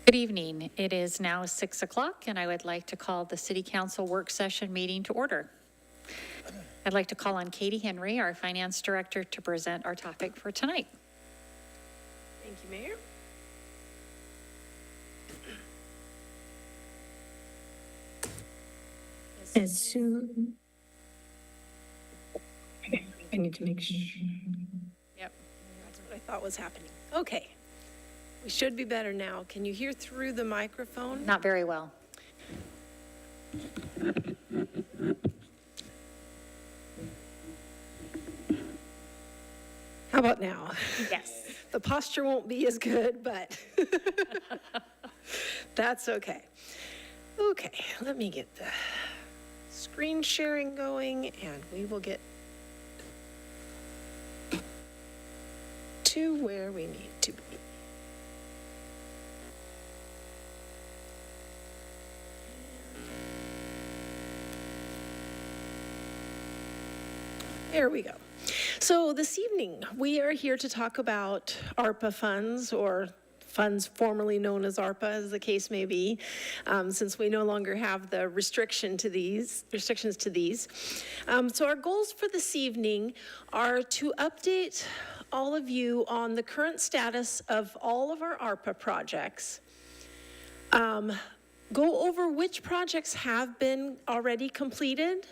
Good evening. It is now 6 o'clock, and I would like to call the City Council work session meeting to order. I'd like to call on Katie Henry, our Finance Director, to present our topic for tonight. Thank you, Mayor. As soon. Okay, I need to make sure. Yep, that's what I thought was happening. Okay, we should be better now. Can you hear through the microphone? Not very well. How about now? Yes. The posture won't be as good, but that's okay. Okay, let me get the screen sharing going and we will get to where we need to be. There we go. So this evening, we are here to talk about ARPA funds, or funds formerly known as ARPA, as the case may be, since we no longer have the restrictions to these. So our goals for this evening are to update all of you on the current status of all of our ARPA projects, go over which projects have been already completed,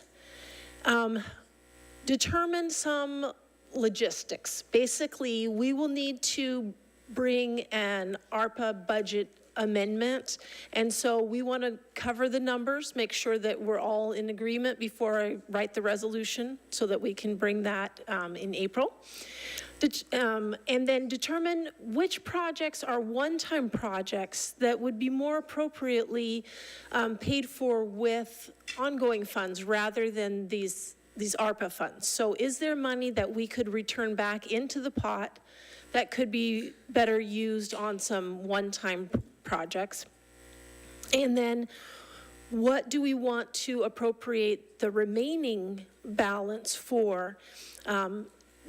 determine some logistics. Basically, we will need to bring an ARPA budget amendment, and so we want to cover the numbers, make sure that we're all in agreement before I write the resolution so that we can bring that in April. And then determine which projects are one-time projects that would be more appropriately paid for with ongoing funds rather than these ARPA funds. So is there money that we could return back into the pot that could be better used on some one-time projects? And then what do we want to appropriate the remaining balance for?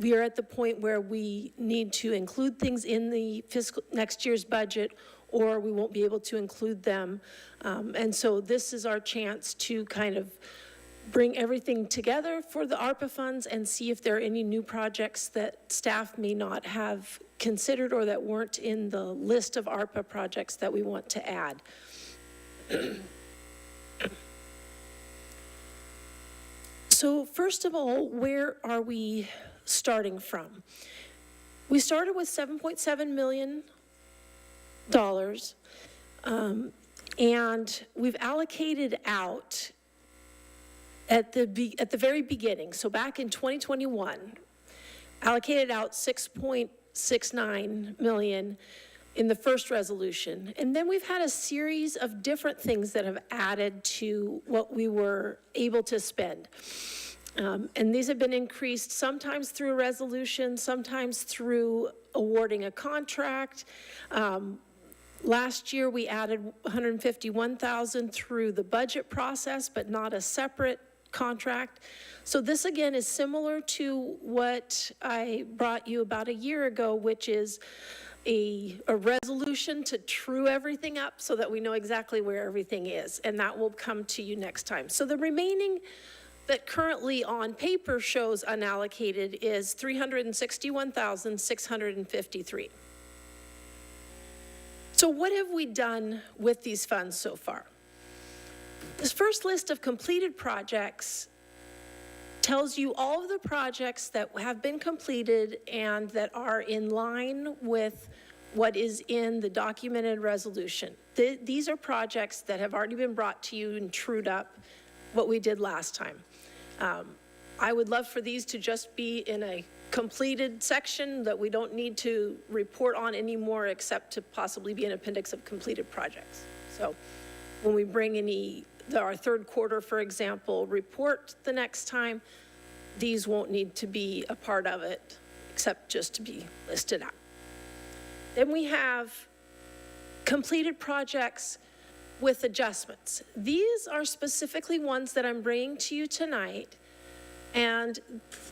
We are at the point where we need to include things in the fiscal next year's budget, or we won't be able to include them. And so this is our chance to kind of bring everything together for the ARPA funds and see if there are any new projects that staff may not have considered or that weren't in the list of ARPA projects that we want to add. So first of all, where are we starting from? We started with $7.7 million, and we've allocated out at the very beginning, so back in 2021, allocated out $6.69 million in the first resolution. And then we've had a series of different things that have added to what we were able to spend. And these have been increased sometimes through a resolution, sometimes through awarding a contract. Last year we added $151,000 through the budget process, but not a separate contract. So this again is similar to what I brought you about a year ago, which is a resolution to true everything up so that we know exactly where everything is, and that will come to you next time. So the remaining that currently on paper shows unallocated is $361,653. So what have we done with these funds so far? This first list of completed projects tells you all of the projects that have been completed and that are in line with what is in the documented resolution. These are projects that have already been brought to you and trued up what we did last time. I would love for these to just be in a completed section that we don't need to report on anymore except to possibly be an appendix of completed projects. So when we bring our third quarter, for example, report the next time, these won't need to be a part of it except just to be listed out. Then we have completed projects with adjustments. These are specifically ones that I'm bringing to you tonight, and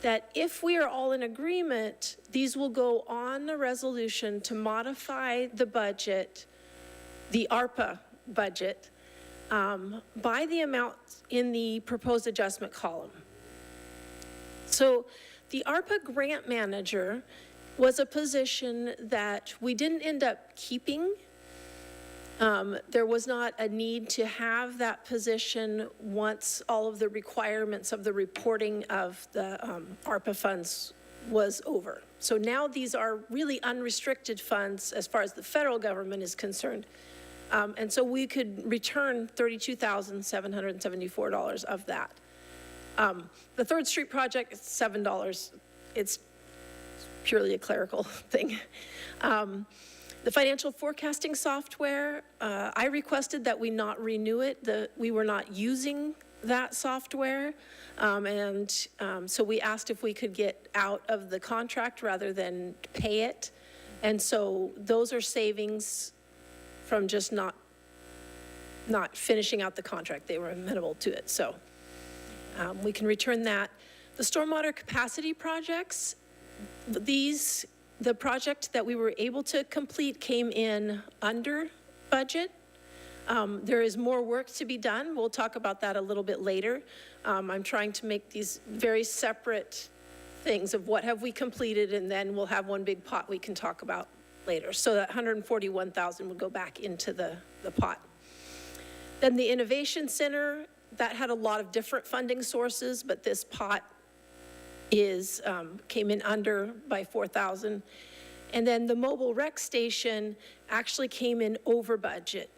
that if we are all in agreement, these will go on the resolution to modify the budget the ARPA budget by the amount in the proposed adjustment column. So the ARPA grant manager was a position that we didn't end up keeping. There was not a need to have that position once all of the requirements of the reporting of the ARPA funds was over. So now these are really unrestricted funds as far as the federal government is concerned. And so we could return $32,774 of that. The Third Street project is $7. It's purely a clerical thing. The financial forecasting software, I requested that we not renew it. We were not using that software. So we asked if we could get out of the contract rather than pay it. And so those are savings from just not finishing out the contract. They were amenable to it. So we can return that. The stormwater capacity projects, the project that we were able to complete came in under budget. There is more work to be done. We'll talk about that a little bit later. I'm trying to make these very separate things of what have we completed, and then we'll have one big pot we can talk about later. So that 141,000 would go back into the pot. Then the Innovation Center, that had a lot of different funding sources, but this pot came in under by 4,000. And then the mobile rec station actually came in over budget.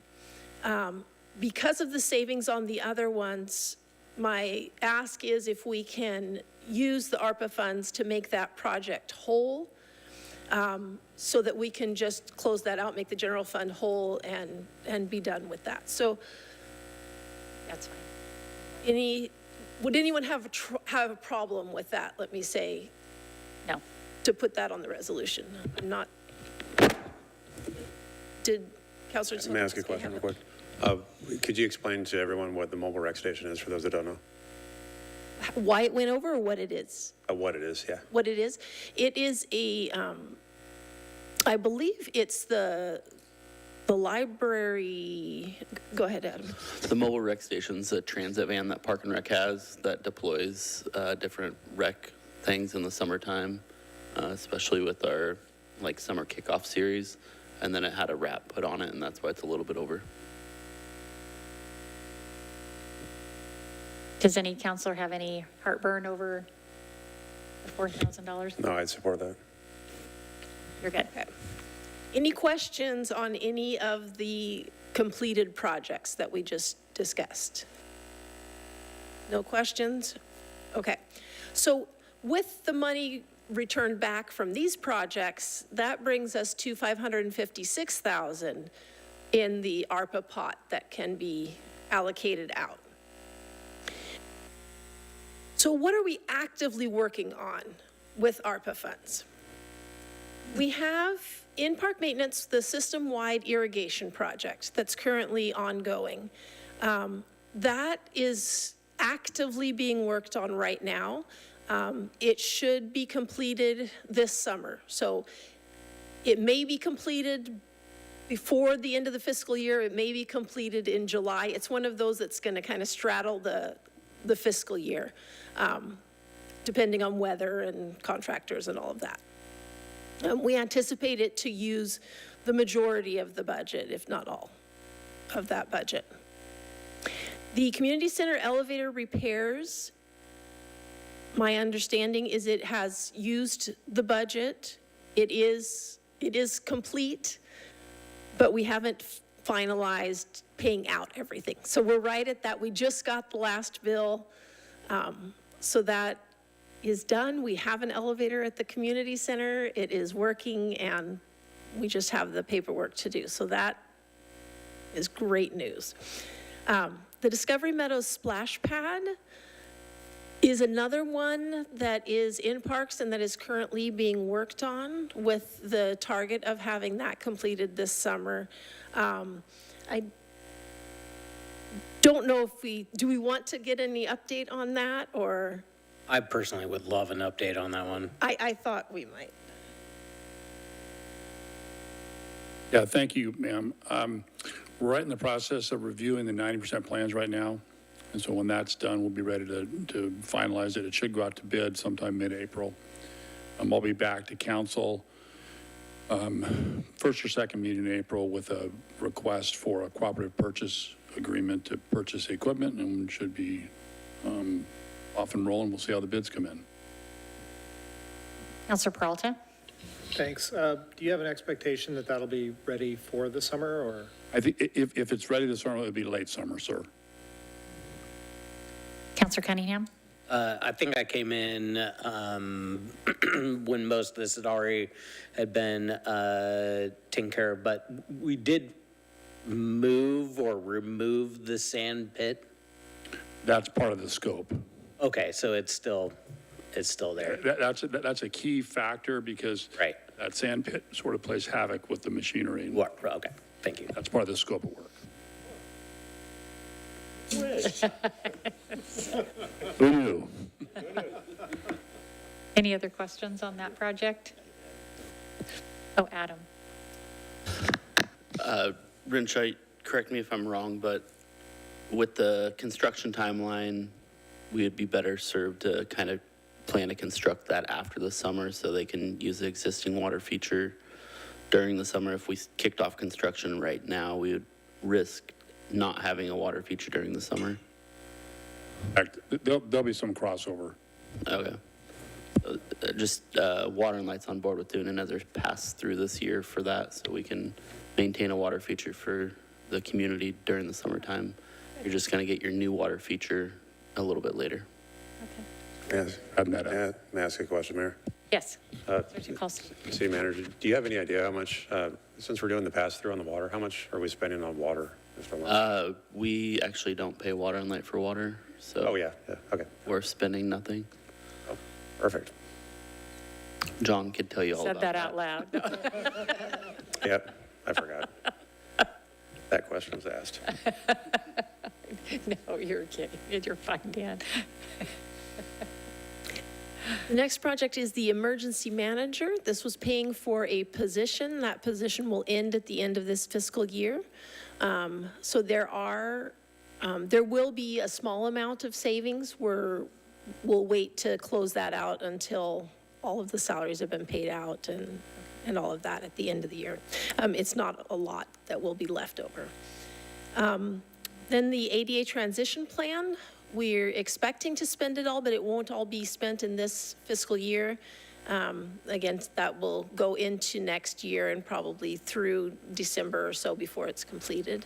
Because of the savings on the other ones, my ask is if we can use the ARPA funds to make that project whole, so that we can just close that out, make the general fund whole, and be done with that. So That's fine. Would anyone have a problem with that? Let me say, No. to put that on the resolution. I'm not. Did Councilor? Let me ask you a question real quick. Could you explain to everyone what the mobile rec station is for those that don't know? Why it went over or what it is? What it is, yeah. What it is? It is I believe it's the library. Go ahead, Adam. The mobile rec station's a transit van that Park and Rec has that deploys different rec things in the summertime, especially with our summer kickoff series. And then it had a wrap put on it, and that's why it's a little bit over. Does any counselor have any heartburn over the $4,000? No, I'd support that. You're good. Okay. Any questions on any of the completed projects that we just discussed? No questions? Okay. So with the money returned back from these projects, that brings us to $556,000 in the ARPA pot that can be allocated out. So what are we actively working on with ARPA funds? We have in park maintenance the system-wide irrigation project that's currently ongoing. That is actively being worked on right now. It should be completed this summer. So it may be completed before the end of the fiscal year. It may be completed in July. It's one of those that's going to kind of straddle the fiscal year, depending on weather and contractors and all of that. We anticipate it to use the majority of the budget, if not all of that budget. The community center elevator repairs, my understanding is it has used the budget. It is complete, but we haven't finalized paying out everything. So we're right at that. We just got the last bill. So that is done. We have an elevator at the community center. It is working, and we just have the paperwork to do. So that is great news. The Discovery Meadows splash pad is another one that is in parks and that is currently being worked on with the target of having that completed this summer. I don't know if do we want to get any update on that, or? I personally would love an update on that one. I thought we might. You're good. Okay. Any questions on any of the Yeah, thank you, ma'am. We're right in the process of reviewing the 90% plans right now. And so when that's done, we'll be ready to finalize it. It should go out to bid sometime mid-April. I'll be back to council first or second meeting in April with a request for a cooperative purchase agreement to purchase the equipment, and should be off and rolling. We'll see how the bids come in. Councilor Peralta? Thanks. Do you have an expectation that that'll be ready for the summer, or? I think if it's ready this summer, it'll be late summer, sir. Councilor Cunningham? I think I came in when most of this had been taken care of, but we did move or remove the sand pit. That's part of the scope. Okay, so it's still there. That's a key factor because Right. that sand pit sort of plays havoc with the machinery. What? Okay, thank you. That's part of the scope of work. Who knew? Any other questions on that project? Oh, Adam. Rinshite, correct me if I'm wrong, but with the construction timeline, we would be better served to kind of plan to construct that after the summer so they can use the existing water feature during the summer. If we kicked off construction right now, we would risk not having a water feature during the summer. In fact, there'll be some crossover. Okay. Just water and lights on board with doing another pass through this year for that so we can maintain a water feature for the community during the summertime. You're just going to get your new water feature a little bit later. Yes. May I ask a question, Mayor? Yes. City City Manager, do you have any idea how much, since we're doing the pass-through on the water, how much are we spending on water? We actually don't pay water and light for water, so Oh, yeah, okay. we're spending nothing. Oh, perfect. John could tell you all Said about that out loud. Yep, I forgot. That question was asked. No, you're kidding. You're fine, Dan. The next project is the emergency manager. This was paying for a position. That position will end at the end of this fiscal year. So there will be a small amount of savings. We'll wait to close that out until all of the salaries have been paid out and all of that at the end of the year. It's not a lot that will be left over. Then the ADA transition plan, we're expecting to spend it all, but it won't all be spent in this fiscal year. Again, that will go into next year and probably through December or so before it's completed.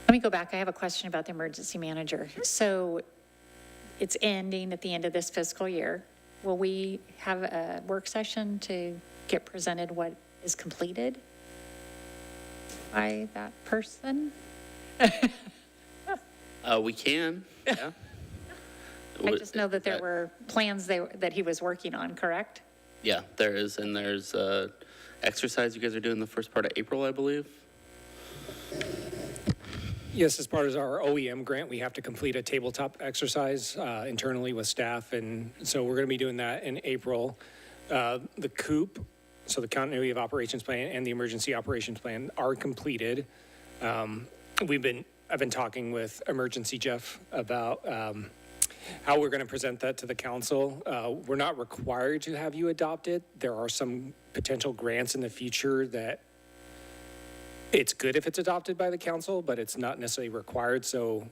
Let me go back. I have a question about the emergency manager. So it's ending at the end of this fiscal year. Will we have a work session to get presented what is completed by that person? We can, yeah. I just know that there were plans that he was working on, correct? Yeah, there is, and there's exercise you guys are doing the first part of April, I believe. Yes, as part of our OEM grant, we have to complete a tabletop exercise internally with staff, and so we're going to be doing that in April. The COOP, so the Continuity of Operations Plan and the Emergency Operations Plan are completed. I've been talking with Emergency Jeff about how we're going to present that to the council. We're not required to have you adopt it. There are some potential grants in the future that it's good if it's adopted by the council, but it's not necessarily required. So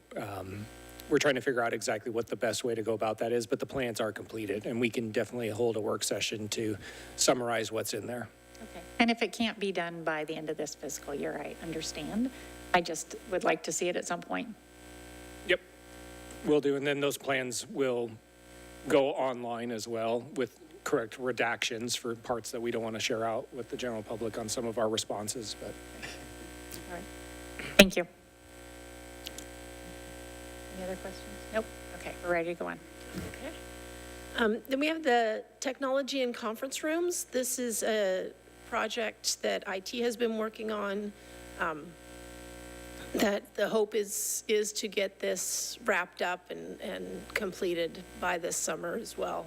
we're trying to figure out exactly what the best way to go about that is, but the plans are completed and we can definitely hold a work session to summarize what's in there. Okay. And if it can't be done by the end of this fiscal year, I understand. I just would like to see it at some point. Yep, will do. And then those plans will go online as well with correct redactions for parts that we don't want to share out with the general public on some of our responses, but. All right. Thank you. Any other questions? Nope. Okay, we're ready to go on. Okay. Then we have the technology and conference rooms. This is a project that IT has been working on. That the hope is to get this wrapped up and completed by this summer as well.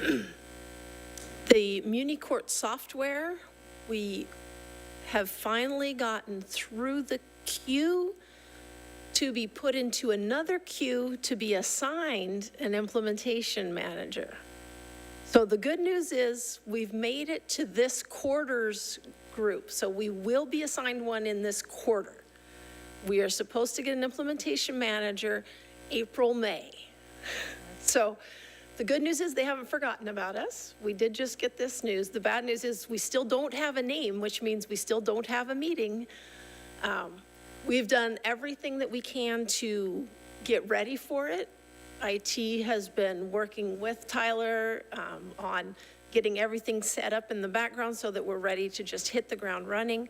The MuniCourt software, we have finally gotten through the queue to be put into another queue to be assigned an implementation manager. So the good news is we've made it to this quarter's group. So we will be assigned one in this quarter. We are supposed to get an implementation manager April, May. So the good news is they haven't forgotten about us. We did just get this news. The bad news is we still don't have a name, which means we still don't have a meeting. We've done everything that we can to get ready for it. IT has been working with Tyler on getting everything set up in the background so that we're ready to just hit the ground running.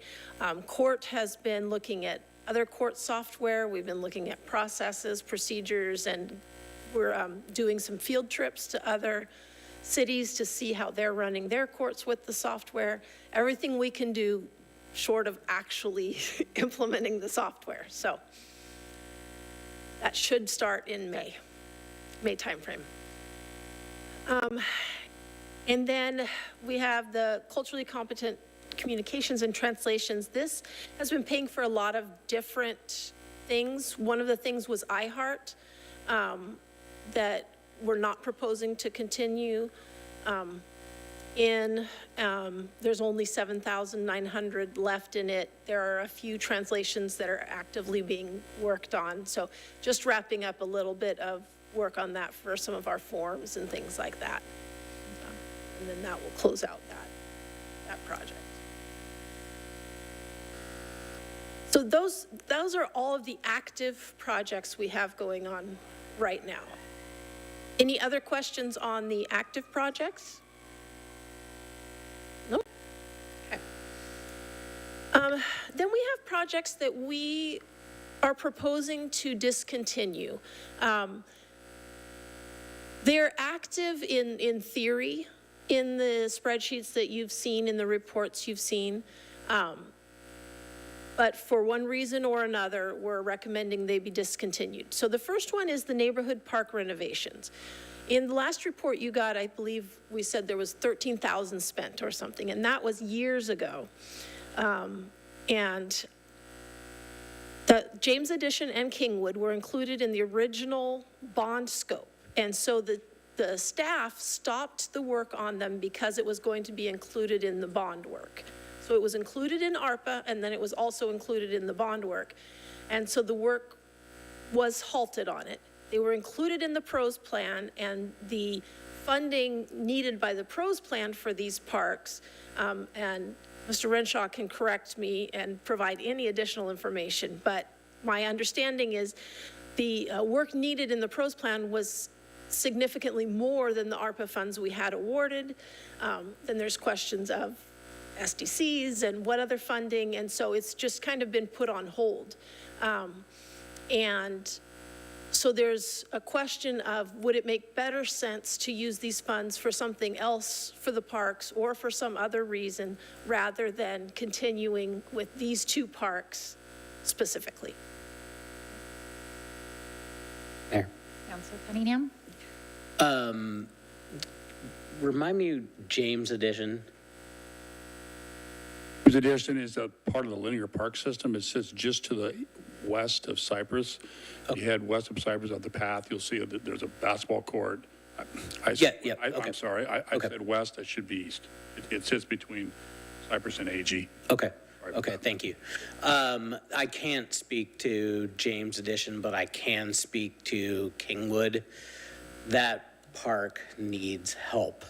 Court has been looking at other court software. We've been looking at processes, procedures, and we're doing some field trips to other cities to see how they're running their courts with the software. Everything we can do short of actually implementing the software. So that should start in May timeframe. And then we have the culturally competent communications and translations. This has been paying for a lot of different things. One of the things was iHeart that we're not proposing to continue there's only 7,900 left in it. There are a few translations that are actively being worked on. So just wrapping up a little bit of work on that for some of our forms and things like that. And then that will close out that project. So those are all of the active projects we have going on right now. Any other questions on the active projects? No? Okay. Then we have projects that we are proposing to discontinue. They're active in theory, in the spreadsheets that you've seen, in the reports you've seen. But for one reason or another, we're recommending they be discontinued. So the first one is the neighborhood park renovations. In the last report you got, I believe we said there was 13,000 spent or something, and that was years ago. And the James Addition and Kingwood were included in the original bond scope. And so the staff stopped the work on them because it was going to be included in the bond work. So it was included in ARPA, and then it was also included in the bond work. And so the work was halted on it. They were included in the PROS plan, and the funding needed by the PROS plan for these parks, and Mr. Renshaw can correct me and provide any additional information, but my understanding is the work needed in the PROS plan was significantly more than the ARPA funds we had awarded. Then there's questions of SDCs and what other funding, and so it's just kind of been put on hold. And so there's a question of, would it make better sense to use these funds for something else for the parks or for some other reason rather than continuing with these two parks specifically? Mayor. Councilor Cunningham? Remind me, James Addition. James Addition is a part of the linear park system. It sits just to the west of Cypress. You head west of Cypress on the path, you'll see that there's a basketball court. Okay. I'm sorry, I said west, that should be east. It sits between Cypress and AG. Okay. Okay, thank you. I can't speak to James Addition, but I can speak to Kingwood. That park needs help.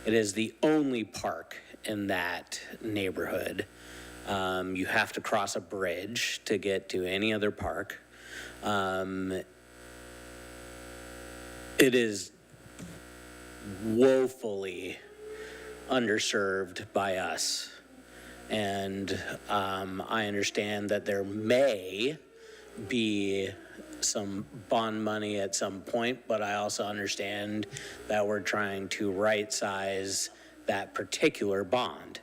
It is the only park in that neighborhood. You have to cross a bridge to get to any other park. It is woefully underserved by us. And I understand that there may be some bond money at some point, but I also understand that we're trying to right-size that particular bond.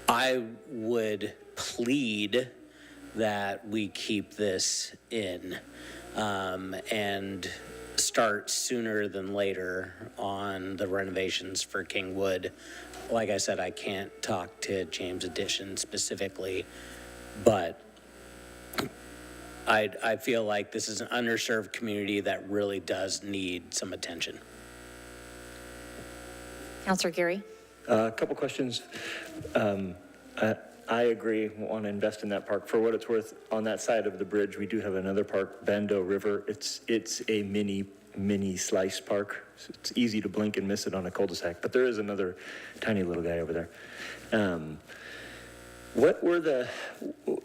I would plead that we keep this in and start sooner than later on the renovations for Kingwood like I said, I can't talk to James Addition specifically, but I feel like this is an underserved community that really does need some attention. Counselor Geary? A couple questions. I agree, want to invest in that park. For what it's worth, on that side of the bridge, we do have another park, Bando River. It's a mini slice park. So it's easy to blink and miss it on a cul-de-sac, but there is another tiny little guy over there.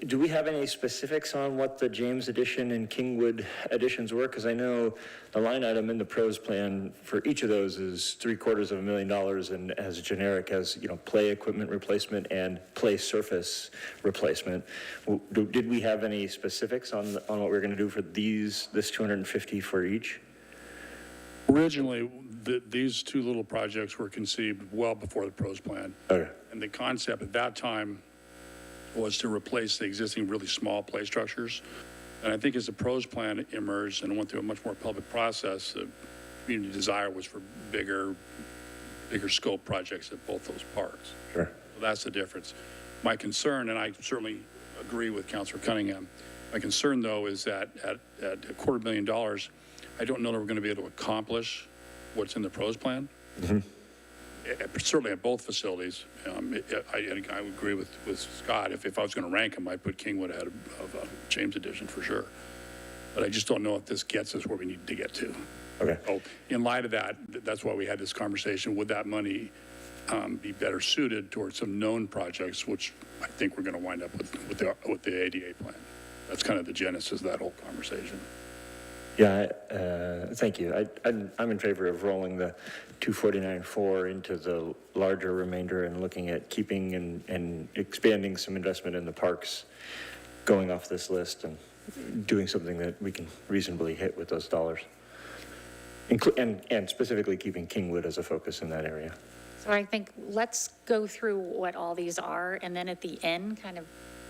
Do we have any specifics on what the James addition and Kingwood additions were? Because I know the line item in the pros plan for each of those is $750,000 and as generic as, play equipment replacement and play surface replacement. Did we have any specifics on what we're going to do for this 250 for each? Originally, these two little projects were conceived well before the pros plan. Okay. And the concept at that time was to replace the existing really small play structures. And I think as the pros plan emerged and went through a much more public process, the community desire was for bigger scope projects at both those parks. Sure. So that's the difference. My concern, and I certainly agree with Councilor Cunningham, my concern though is that at $250,000, I don't know that we're going to be able to accomplish what's in the pros plan. Mm-hmm. Certainly at both facilities. I would agree with Scott. If I was going to rank them, I'd put Kingwood ahead of James Addition for sure. But I just don't know if this gets us where we need to get to. Okay. So in light of that, that's why we had this conversation. Would that money be better suited towards some known projects, which I think we're going to wind up with the ADA plan. That's kind of the genesis of that whole conversation. Yeah, thank you. I'm in favor of rolling the 249.4 into the larger remainder and looking at keeping and expanding some investment in the parks, going off this list and doing something that we can reasonably hit with those dollars. And specifically keeping Kingwood as a focus in that area. So I think let's go through what all these are, and then at the end, kind of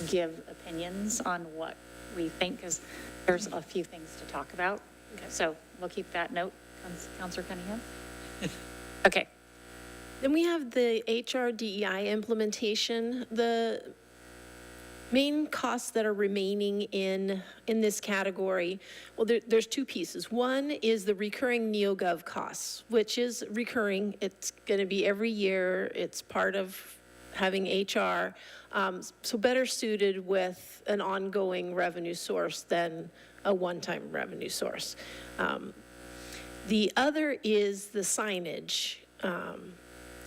give opinions on what we think, because there's a few things to talk about. So we'll keep that note, Councilor Cunningham. Okay. Then we have the HRDEI implementation. The main costs that are remaining in this category, well, there's two pieces. One is the recurring NeoGov costs, which is recurring. It's going to be every year. It's part of having HR, so better suited with an ongoing revenue source than a one-time revenue source. The other is the signage,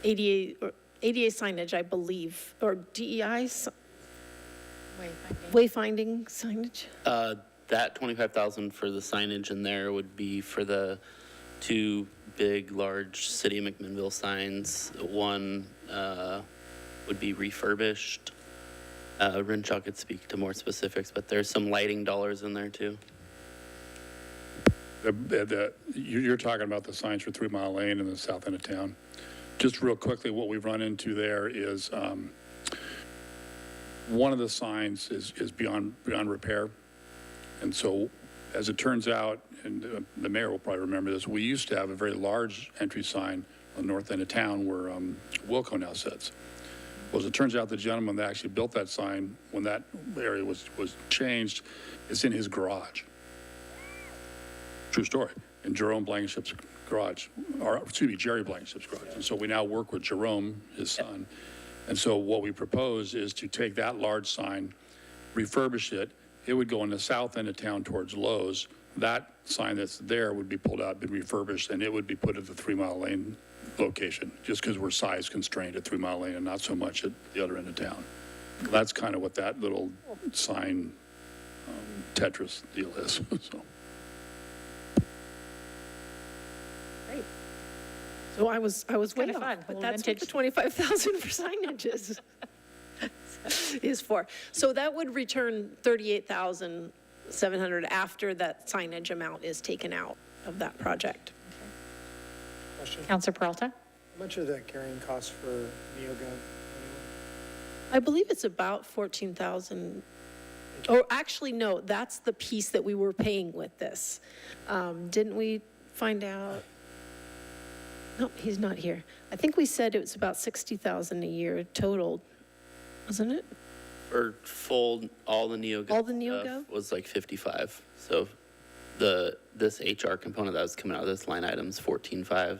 ADA signage, I believe, or DEI wayfinding signage. That 25,000 for the signage in there would be for the two big, large City of McMinnville signs. One would be refurbished. Renshaw could speak to more specifics, but there's some lighting dollars in there too. You're talking about the signs for 3 Mile Lane in the south end of town. Just real quickly, what we've run into there is one of the signs is beyond repair. And so as it turns out, and the mayor will probably remember this, we used to have a very large entry sign on the north end of town where Wilco now sits. Well, as it turns out, the gentleman that actually built that sign, when that area was changed, it's in his garage. True story. In Jerome Blankenship's garage, or excuse me, Jerry Blankenship's garage. And so we now work with Jerome, his son. And so what we propose is to take that large sign, refurbish it. It would go in the south end of town towards Lowe's. That sign that's there would be pulled out, be refurbished, and it would be put at the 3 Mile Lane location, just because we're size constrained at 3 Mile Lane and not so much at the other end of town. That's kind of what that little sign Tetris deal is. So. Great. So I was way kinda off, fun. but Little that's what the 25,000 for signage is for. So that would return 38,700 after that signage amount is taken out of that project. Question, Councilor Peralta? how much are the carrying costs for NeoGov? I believe it's about 14,000. Or actually, no, that's the piece that we were paying with this. Didn't we find out? No, he's not here. I think we said it was about 60,000 a year total, wasn't it? For full, all the NeoGov All the stuff NeoGov? was like 55. So this HR component that was coming out of this line item is 14.5,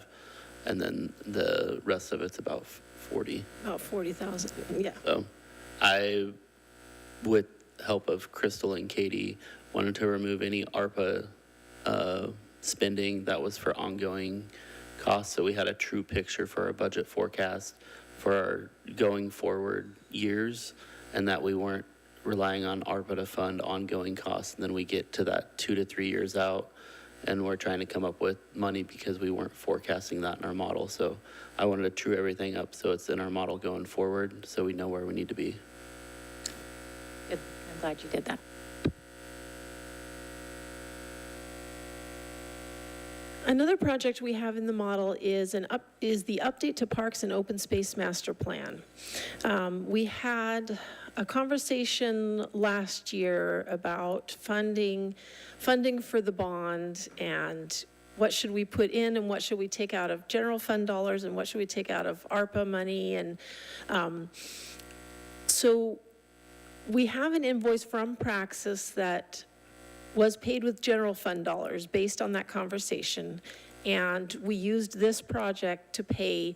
and then the rest of it's about 40. About 40,000, yeah. So I, with help of Crystal and Katie, wanted to remove any ARPA spending that was for ongoing costs. So we had a true picture for our budget forecast for our going forward years, and that we weren't relying on ARPA to fund ongoing costs. And then we get to that 2 to 3 years out, and we're trying to come up with money because we weren't forecasting that in our model. So I wanted to true everything up so it's in our model going forward, so we know where we need to be. Good. I'm glad you did that. Another project we have in the model is the update to Parks and Open Space Master Plan. We had a conversation last year about funding for the bond and what should we put in and what should we take out of general fund dollars and what should we take out of ARPA money. And so we have an invoice from Praxis that was paid with general fund dollars based on that conversation. And we used this project to pay,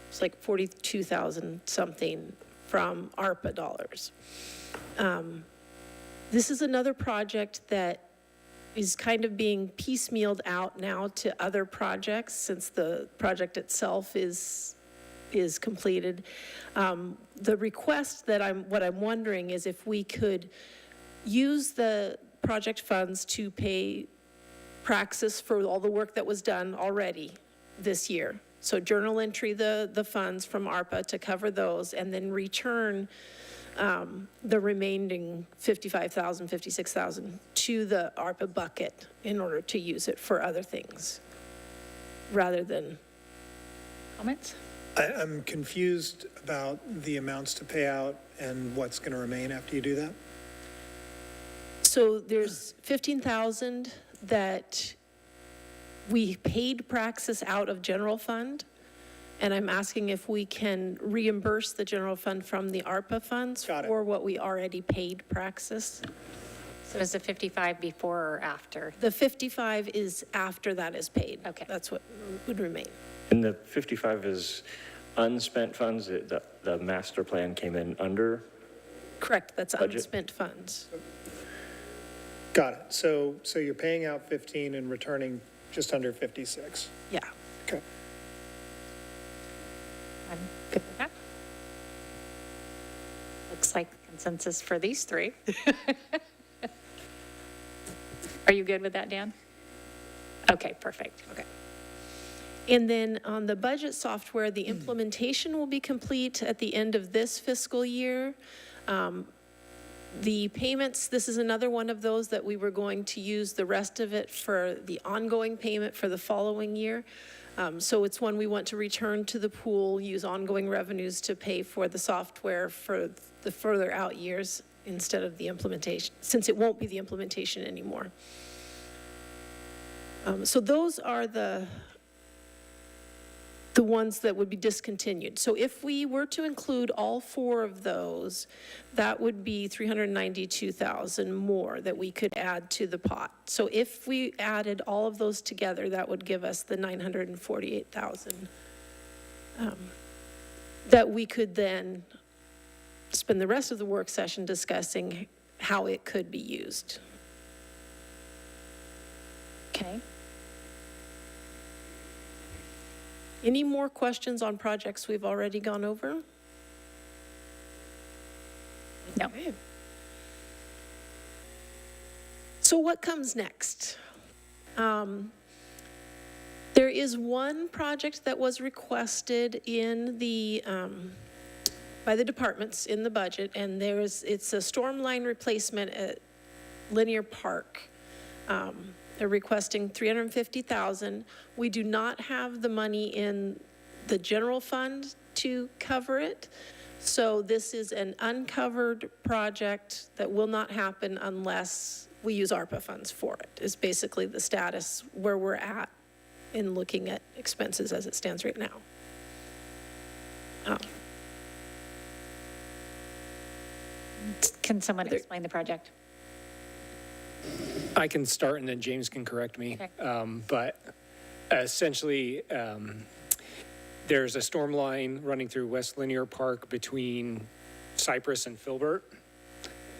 it's like 42,000 something from ARPA dollars. This is another project that is kind of being piecemealed out now to other projects since the project itself is completed. The request that what I'm wondering is if we could use the project funds to pay Praxis for all the work that was done already this year. So journal entry the funds from ARPA to cover those and then return the remaining 55,000, 56,000 to the ARPA bucket in order to use it for other things rather than. Comments? I'm confused about the amounts to pay out and what's going to remain after you do that. So there's 15,000 that we paid Praxis out of general fund, and I'm asking if we can reimburse the general fund from the ARPA funds Got it. for what we already paid Praxis. So is the 55 before or after? The 55 is after that is paid. Okay. That's what would remain. And the 55 is unspent funds, the master plan came in under? Correct, that's Budget. unspent funds. Got it. So you're paying out 15 and returning just under 56. Yeah. Okay. I'm good with that. Looks like consensus for these three. Are you good with that, Dan? Okay, perfect. Okay. And then on the budget software, the implementation will be complete at the end of this fiscal year. The payments, this is another one of those that we were going to use the rest of it for the ongoing payment for the following year. So it's one we want to return to the pool, use ongoing revenues to pay for the software for the further out years instead of the implementation, since it won't be the implementation anymore. So those are the ones that would be discontinued. So if we were to include all four of those, that would be 392,000 more that we could add to the pot. So if we added all of those together, that would give us the 948,000 that we could then spend the rest of the work session discussing how it could be used. Okay. Any more questions on projects we've already gone over? No. Okay. So what comes next? There is one project that was requested in the, by the departments in the budget, and it's a storm line replacement at Linear Park. They're requesting $350,000. We do not have the money in the general fund to cover it. So this is an uncovered project that will not happen unless we use ARPA funds for it, is basically the status where we're at in looking at expenses as it stands right now. Can someone explain the project? I can start and then James can correct me. Okay. But essentially, there's a storm line running through West Linear Park between Cypress and Filbert,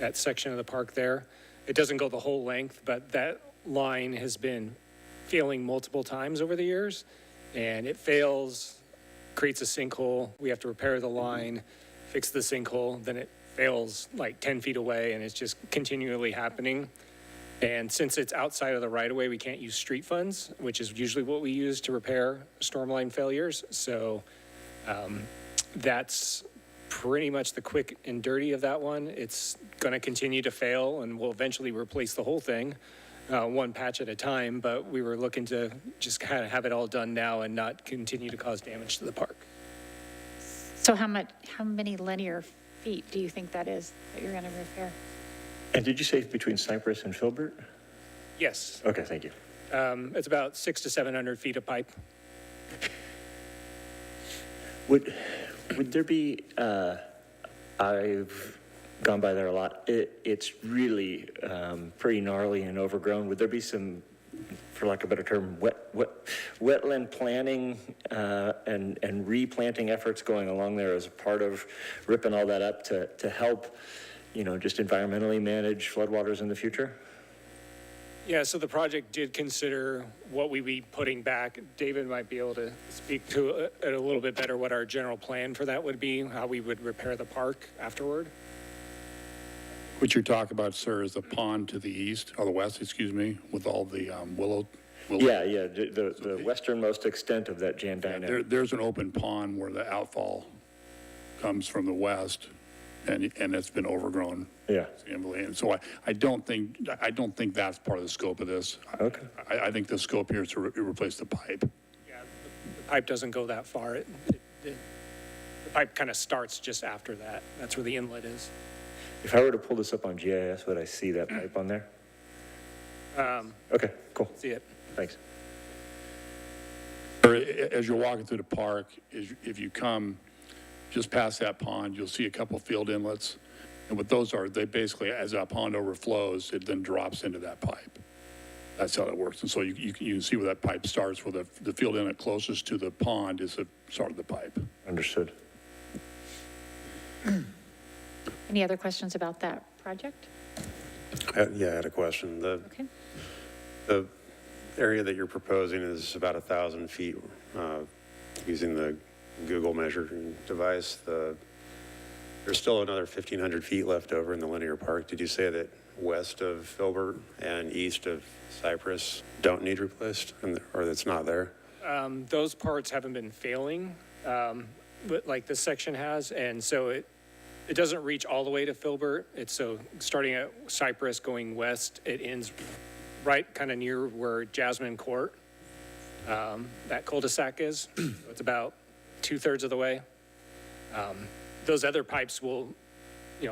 that section of the park there. It doesn't go the whole length, but that line has been failing multiple times over the years. And it fails, creates a sinkhole. We have to repair the line, fix the sinkhole, then it fails like 10 feet away, and it's just continually happening. And since it's outside of the right-of-way, we can't use street funds, which is usually what we use to repair storm line failures. So that's pretty much the quick and dirty of that one. It's going to continue to fail, and we'll eventually replace the whole thing, one patch at a time. But we were looking to just kind of have it all done now and not continue to cause damage to the park. So how many linear feet do you think that is that you're going to repair? And did you say between Cypress and Filbert? Yes, Okay, thank you. it's about 600 to 700 feet of pipe. Would there be, I've gone by there a lot, it's really pretty gnarly and overgrown. Would there be some, for lack of a better term, wetland planning and replanting efforts going along there as a part of ripping all that up to help, just environmentally manage floodwaters in the future? Yeah, so the project did consider what we'd be putting back. David might be able to speak to it a little bit better what our general plan for that would be, how we would repair the park afterward. What you're talking about, sir, is the pond to the east, or the west, excuse me, with all the willow. Yeah, the westernmost extent of that Jan Dynamic. There's an open pond where the outfall comes from the west, and it's been overgrown. Yeah. And so I don't think that's part of the scope of this. Okay. I think the scope here is to replace the pipe. Yeah, the pipe doesn't go that far. The pipe kind of starts just after that. That's where the inlet is. If I were to pull this up on GIS, would I see that pipe on there? Okay, cool. See it. Thanks. As you're walking through the park, if you come just past that pond, you'll see a couple field inlets. And what those are, they basically, as that pond overflows, it then drops into that pipe. That's how it works. And so you can see where that pipe starts, where the field inlet closest to the pond is the start of the pipe. Understood. Any other questions about that project? Yeah, I had a question. Okay. The area that you're proposing is about 1,000 feet using the Google measuring device. There's still another 1,500 feet left over in the linear park. Did you say that west of Filbert and east of Cypress don't need replaced, or that's not there? Those parts haven't been failing, but like this section has, and so it doesn't reach all the way to Filbert. It's so starting at Cypress going west, it ends right kind of near where Jasmine Court, that cul-de-sac is. So it's about 2/3 of the way. Those other pipes will,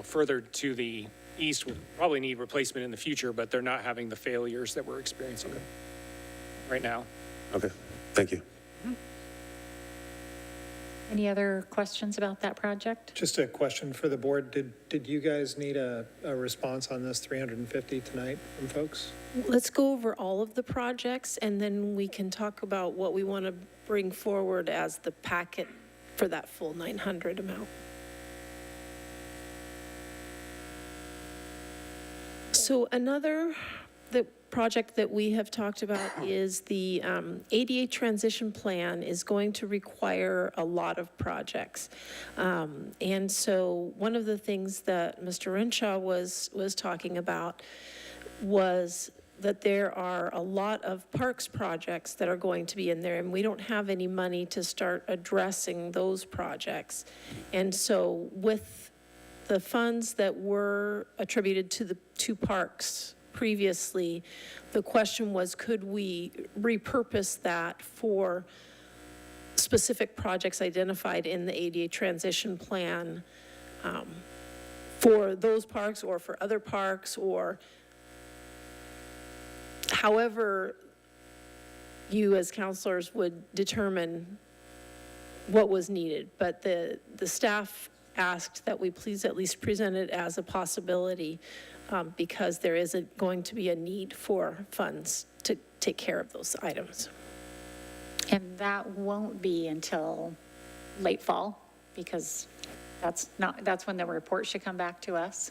further to the east will probably need replacement in the future, but they're not having the failures that we're experiencing right now. Okay, thank you. Any other questions about that project? Just a question for the board. Did you guys need a response on this 350 tonight from folks? Let's go over all of the projects, and then we can talk about what we want to bring forward as the packet for that full 900 amount. So the project that we have talked about is the ADA transition plan is going to require a lot of projects. And so one of the things that Mr. Renshaw was talking about was that there are a lot of parks projects that are going to be in there, and we don't have any money to start addressing those projects. And so with the funds that were attributed to the two parks previously, the question was, could we repurpose that for specific projects identified in the ADA transition plan for those parks or for other parks, or however you as counselors would determine what was needed. But the staff asked that we please at least present it as a possibility because there is going to be a need for funds to take care of those items. And that won't be until late fall, because that's when the report should come back to us,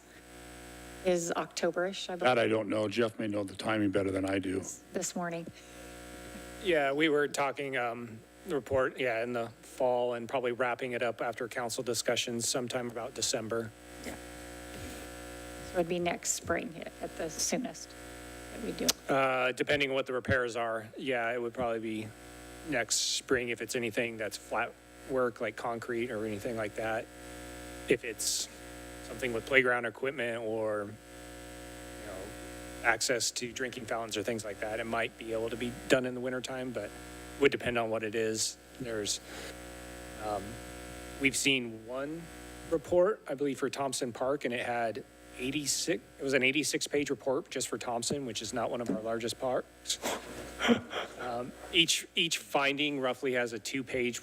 is October-ish, I believe, That I don't know. Jeff may know the timing better than I do. this morning. Yeah, we were talking, report, yeah, in the fall and probably wrapping it up after council discussions sometime about December. So it'd be next spring at the soonest that we do. Depending on what the repairs are, yeah, it would probably be next spring if it's anything that's flat work like concrete or anything like that. If it's something with playground equipment or, access to drinking fountains or things like that, it might be able to be done in the wintertime, but would depend on what it is. There's, we've seen one report, I believe, for Thompson Park, and it had 86, it was an 86-page report just for Thompson, which is not one of our largest parks. Each finding roughly has a 2-page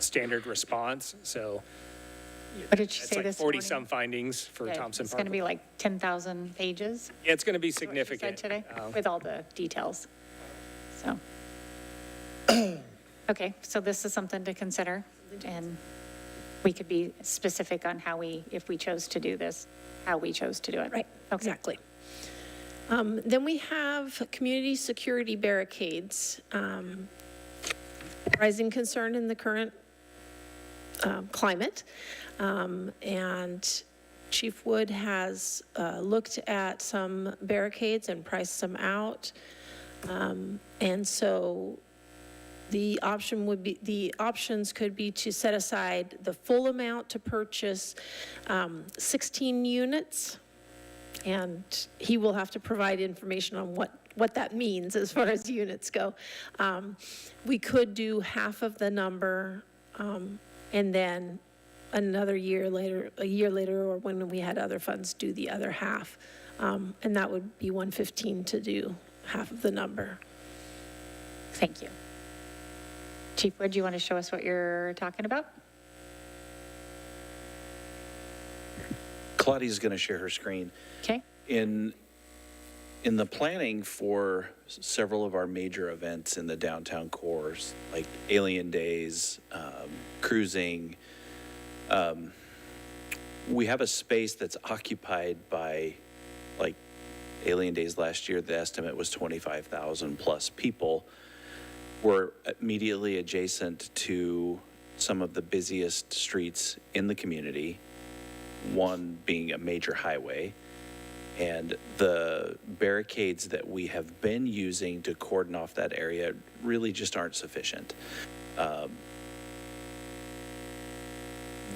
standard response, so What did you it's say like this morning? 40-some findings for Yeah, Thompson It's Park. going to be like 10,000 pages, Yeah, it's going to be is what she significant. said today, Um, with all the details. So, okay, so this is something to consider, and we could be specific on how if we chose to do this, how we chose to do it. Right, Okay. exactly. Then we have community security barricades. Rising concern in the current climate. And Chief Wood has looked at some barricades and priced some out. And so the options could be to set aside the full amount to purchase 16 units. And he will have to provide information on what that means as far as units go. We could do half of the number, and then a year later, or when we had other funds, do the other half. And that would be 115 to do half of the number. Thank you. Chief Wood, do you want to show us what you're talking about? Claudia's going to share her screen. Okay. In the planning for several of our major events in the downtown cores, like Alien Days, cruising, we have a space that's occupied by, like Alien Days last year, the estimate was 25,000 plus people. We're immediately adjacent to some of the busiest streets in the community, one being a major highway. And the barricades that we have been using to cordon off that area really just aren't sufficient.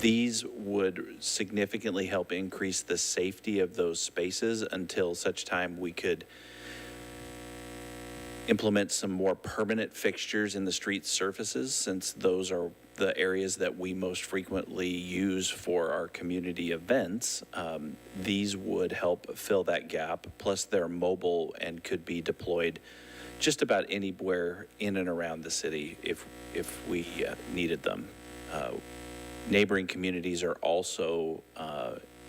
These would significantly help increase the safety of those spaces until such time we could implement some more permanent fixtures in the street surfaces, since those are the areas that we most frequently use for our community events. These would help fill that gap, plus they're mobile and could be deployed just about anywhere in and around the city if we needed them. Neighboring communities are also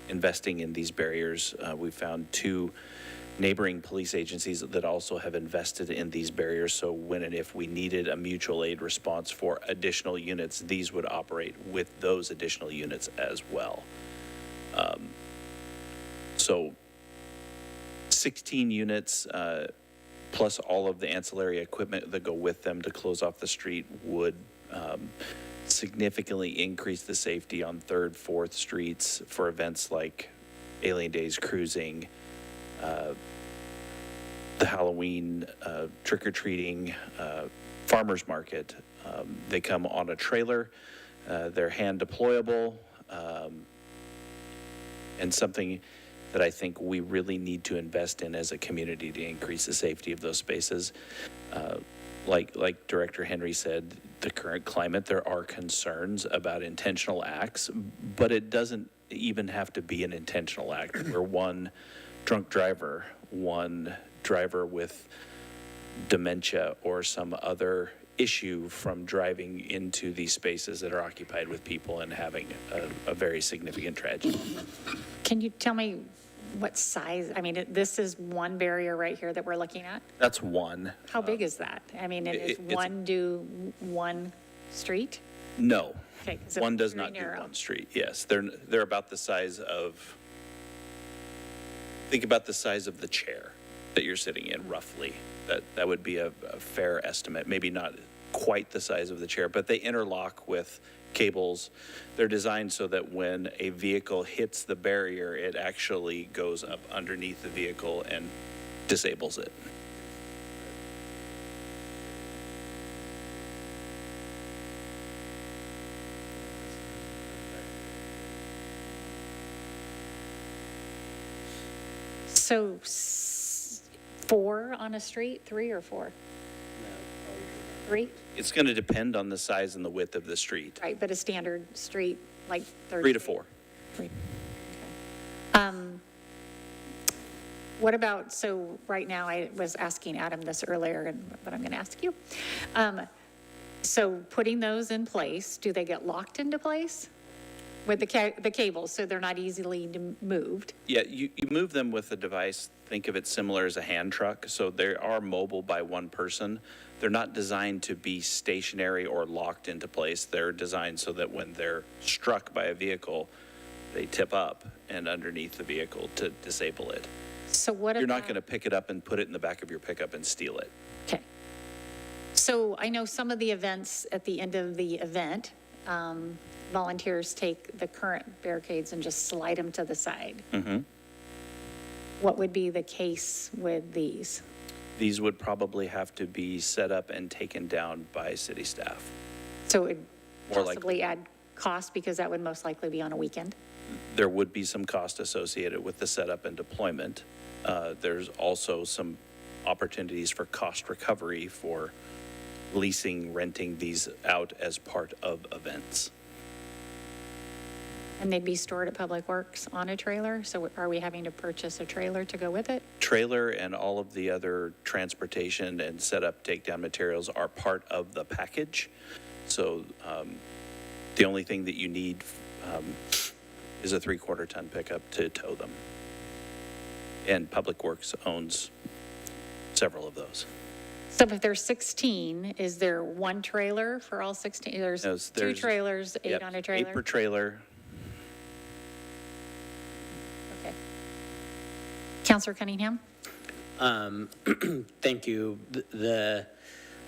investing in these barriers. We found 2 neighboring police agencies that also have invested in these barriers. So when and if we needed a mutual aid response for additional units, these would operate with those additional units as well. So 16 units plus all of the ancillary equipment that go with them to close off the street would significantly increase the safety on 3rd, 4th streets for events like Alien Days, cruising, the Halloween trick-or-treating, farmers market. They come on a trailer, they're hand deployable, and something that I think we really need to invest in as a community to increase the safety of those spaces. Like Director Henry said, the current climate, there are concerns about intentional acts, but it doesn't even have to be an intentional act where one drunk driver, one driver with dementia or some other issue from driving into these spaces that are occupied with people and having a very significant tragedy. Can you tell me what size? I mean, this is one barrier right here that we're looking at. That's one. How big is that? I mean, and is it's- one do one street? No. Okay, 'cause it's One does very not do narrow. one street, yes. They're about the size of, think about the size of the chair that you're sitting in roughly. That would be a fair estimate, maybe not quite the size of the chair, but they interlock with cables. They're designed so that when a vehicle hits the barrier, it actually goes up underneath the vehicle and disables it. So 4 on a street, 3 or 4? 3? It's going to depend on the size and the width of the street. Right, but a standard street, like 30? 3 to 4. 3. Okay. What about, so right now, I was asking Adam this earlier, but I'm going to ask you. So putting those in place, do they get locked into place with the cables, so they're not easily moved? Yeah, you move them with a device, think of it similar as a hand truck, so they are mobile by one person. They're not designed to be stationary or locked into place. They're designed so that when they're struck by a vehicle, they tip up and underneath the vehicle to disable it. So what about? You're not going to pick it up and put it in the back of your pickup and steal it. Okay. So I know some of the events, at the end of the event, volunteers take the current barricades and just slide them to the side. What would be the case with these? These would probably have to be set up and taken down by city staff. So it would More likely. possibly add cost, because that would most likely be on a weekend? There would be some cost associated with the setup and deployment. There's also some opportunities for cost recovery for leasing, renting these out as part of events. And they'd be stored at Public Works on a trailer? So are we having to purchase a trailer to go with it? Trailer and all of the other transportation and setup takedown materials are part of the package. So the only thing that you need is a 3/4 ton pickup to tow them. And Public Works owns several of those. So if there's 16, is there one trailer for all 16? There's No, 2 there's- trailers, 8 Yep, on a trailer? 8 per trailer. Okay. Counselor Cunningham? Thank you.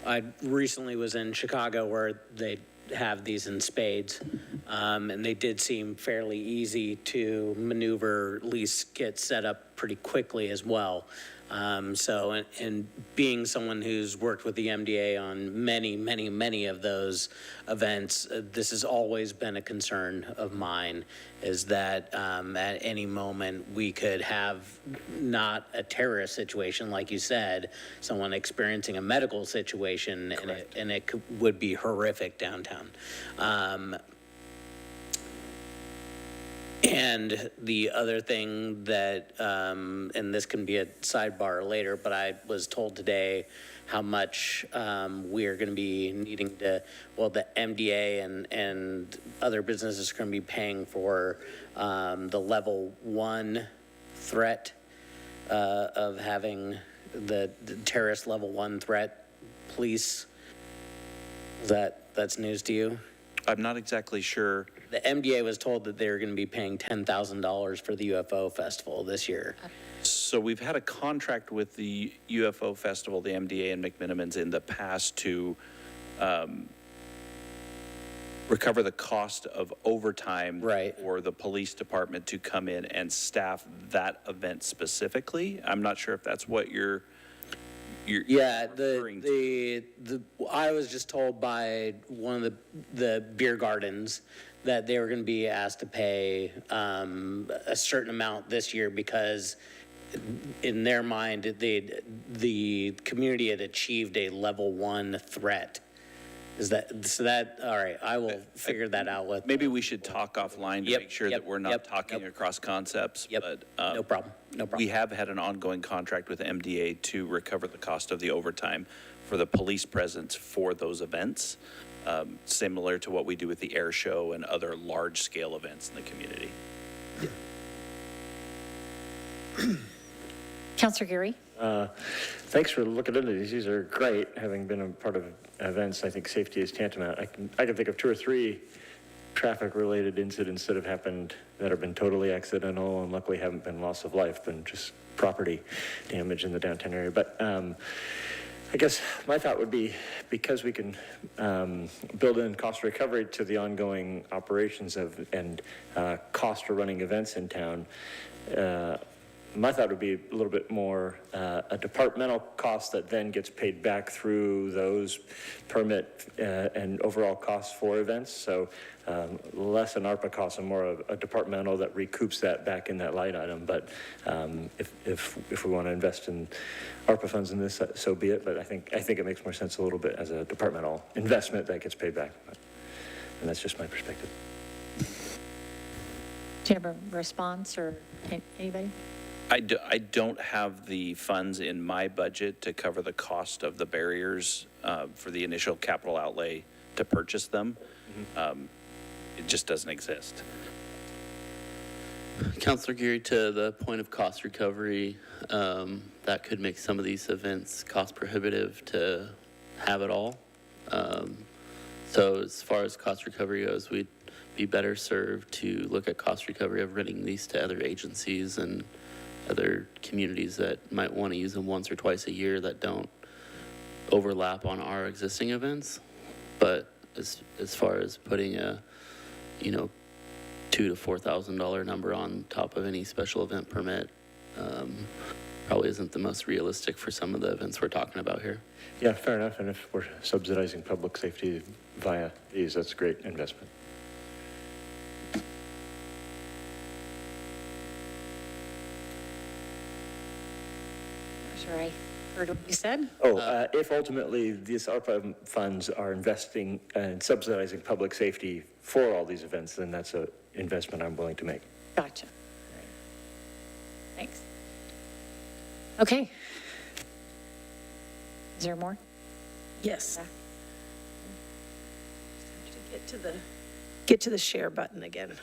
I recently was in Chicago where they have these in spades, and they did seem fairly easy to maneuver, at least get set up pretty quickly as well. And being someone who's worked with the MDA on many of those events, this has always been a concern of mine, is that at any moment we could have not a terrorist situation, like you said, someone experiencing a medical situation, and it would be horrific downtown. And the other thing that, and this can be a sidebar later, but I was told today how much we are going to be needing to, well, the MDA and other businesses are going to be paying for the level 1 threat of having the terrorist level 1 threat police. That's news to you? I'm not exactly sure. The MDA was told that they were going to be paying $10,000 for the UFO festival this year. So we've had a contract with the UFO Festival, the MDA and McMinnville's in the past to recover the cost of overtime Right. for the police department to come in and staff that event specifically. I'm not sure if that's what you're Yeah, referring to. I was just told by one of the beer gardens that they were going to be asked to pay a certain amount this year because in their mind, the community had achieved a level 1 threat All right, I will figure that out with. Maybe we should talk offline to Yep, make sure yep, that we're not yep, talking yep. across concepts. Yep, But no problem, no problem. we have had an ongoing contract with MDA to recover the cost of the overtime for the police presence for those events, similar to what we do with the air show and other large-scale events in the community. Counselor Geary? Thanks for looking into these. These are great. Having been a part of events, I think safety is tantamount. I can think of 2 or 3 traffic-related incidents that have happened that have been totally accidental and luckily haven't been loss of life, but just property damage in the downtown area. But I guess my thought would be, because we can build in cost recovery to the ongoing operations and cost for running events in town, my thought would be a little bit more a departmental cost that then gets paid back through those permit and overall costs for events. So less an ARPA cost and more of a departmental that recoups that back in that line item. But if we want to invest in ARPA funds in this, so be it. But I think it makes more sense a little bit as a departmental investment that gets paid back. And that's just my perspective. Do you have a response, or anybody? I don't have the funds in my budget to cover the cost of the barriers for the initial capital outlay to purchase them. It just doesn't exist. Counselor Geary, to the point of cost recovery, that could make some of these events cost prohibitive to have it all. So as far as cost recovery goes, we'd be better served to look at cost recovery of renting these to other agencies and other communities that might want to use them once or twice a year that don't overlap on our existing events. But as far as putting a, $2,000 to $4,000 number on top of any special event permit, probably isn't the most realistic for some of the events we're talking about here. Yeah, fair enough. And if we're subsidizing public safety via these, that's a great investment. Sure, I heard what you said. If ultimately these ARPA funds are investing and subsidizing public safety for all these events, then that's an investment I'm willing to make. Gotcha. Thanks. Okay. Is there more? Yes. Yeah. Get to the share button again.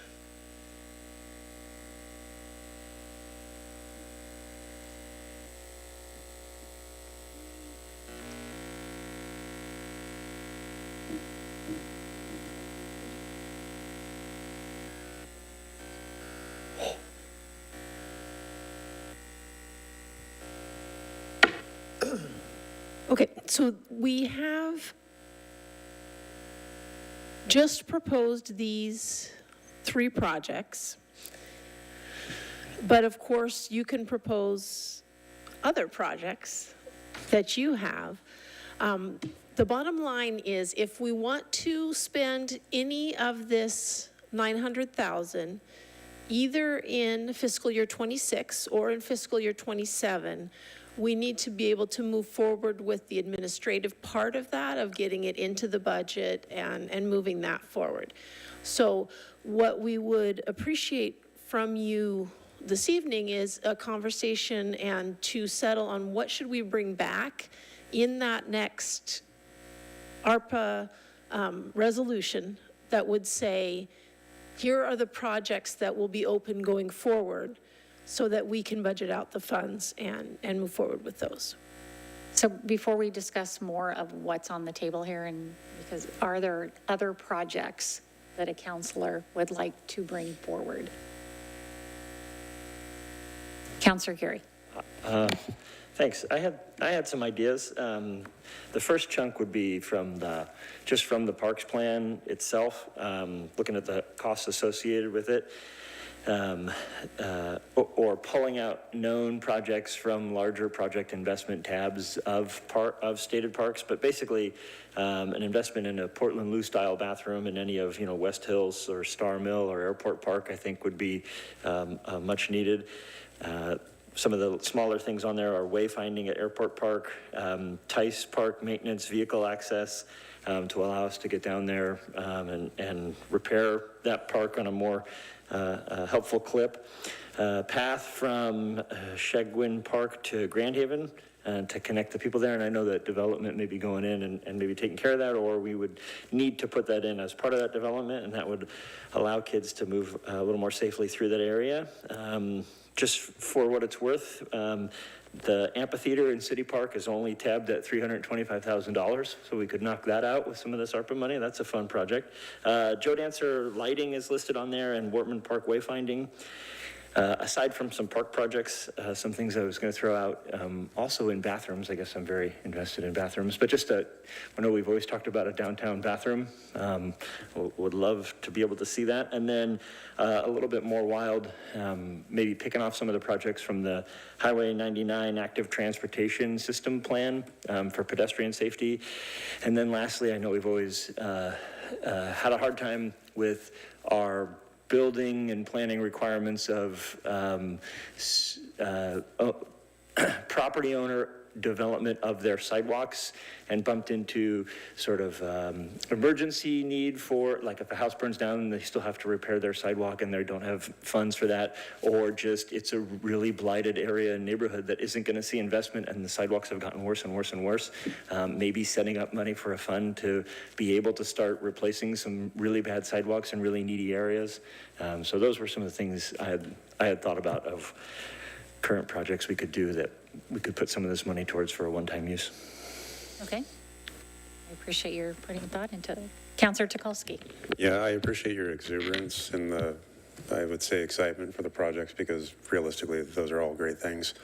Okay, so we have just proposed these 3 projects, but of course you can propose other projects that you have. The bottom line is, if we want to spend any of this 900,000, either in fiscal year 26 or in fiscal year 27, we need to be able to move forward with the administrative part of that, of getting it into the budget and moving that forward. So what we would appreciate from you this evening is a conversation and to settle on what should we bring back in that next ARPA resolution that would say, here are the projects that will be open going forward, so that we can budget out the funds and move forward with those. So before we discuss more of what's on the table here, and because are there other projects that a counselor would like to bring forward? Counselor Geary. Thanks. I had some ideas. The first chunk would be just from the parks plan itself, looking at the costs associated with it. Or pulling out known projects from larger project investment tabs of stated parks, but basically an investment in a Portland Loo style bathroom in any of West Hills or Star Mill or Airport Park, I think would be much needed. Some of the smaller things on there are wayfinding at Airport Park, Tice Park maintenance, vehicle access, to allow us to get down there and repair that park on a more helpful clip. Path from Shegwin Park to Grand Haven to connect the people there. And I know that development may be going in and maybe taking care of that, or we would need to put that in as part of that development, and that would allow kids to move a little more safely through that area. Just for what it's worth, the amphitheater in City Park is only tabbed at $325,000, so we could knock that out with some of this ARPA money. That's a fun project. Joe Dancer lighting is listed on there, and Wortman Park wayfinding. Aside from some park projects, some things I was going to throw out, also in bathrooms. I guess I'm very invested in bathrooms, but just I know we've always talked about a downtown bathroom. Would love to be able to see that. And then a little bit more wild, maybe picking off some of the projects from the Highway 99 Active Transportation System Plan for pedestrian safety. And then lastly, I know we've always had a hard time with our building and planning requirements of property owner development of their sidewalks, and bumped into sort of emergency need for, like if a house burns down and they still have to repair their sidewalk and they don't have funds for that, or just it's a really blighted area and neighborhood that isn't going to see investment and the sidewalks have gotten worse and worse and worse. Maybe setting up money for a fund to be able to start replacing some really bad sidewalks in really needy areas. So those were some of the things I had thought about of current projects we could do that we could put some of this money towards for a one-time use. Okay. I appreciate your putting thought into it. Councilor Tukolsky. Yeah, I appreciate your exuberance and the, I would say, excitement for the projects, because realistically, those are all great things.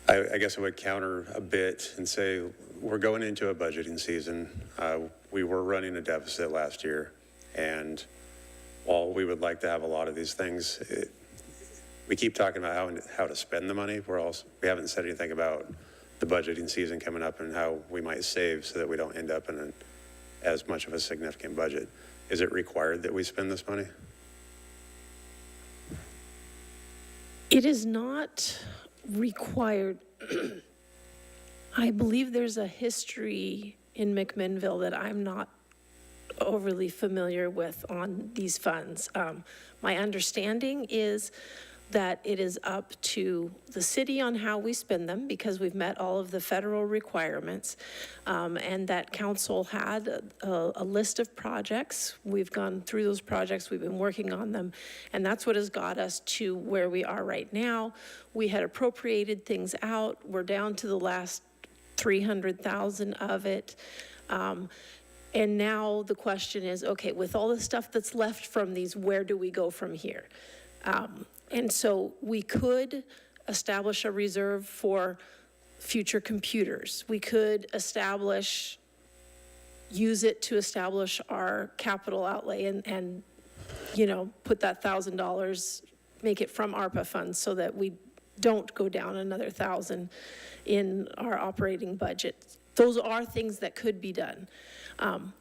I guess I would counter a bit and say we're going into a budgeting season. We were running a deficit last year, and while we would like to have a lot of these things, we keep talking about how to spend the money. We haven't said anything about the budgeting season coming up and how we might save so that we don't end up in as much of a significant budget. Is it required that we spend this money? It is not required. I believe there's a history in McMinnville that I'm not overly familiar with on these funds. My understanding is that it is up to the city on how we spend them, because we've met all of the federal requirements, and that council had a list of projects. We've gone through those projects, we've been working on them, and that's what has got us to where we are right now. We had appropriated things out. We're down to the last 300,000 of it. And now the question is, okay, with all the stuff that's left from these, where do we go from here? And so we could establish a reserve for future computers. We could use it to establish our capital outlay and you know, put that $1,000, make it from ARPA funds so that we don't go down another 1,000 in our operating budget. Those are things that could be done.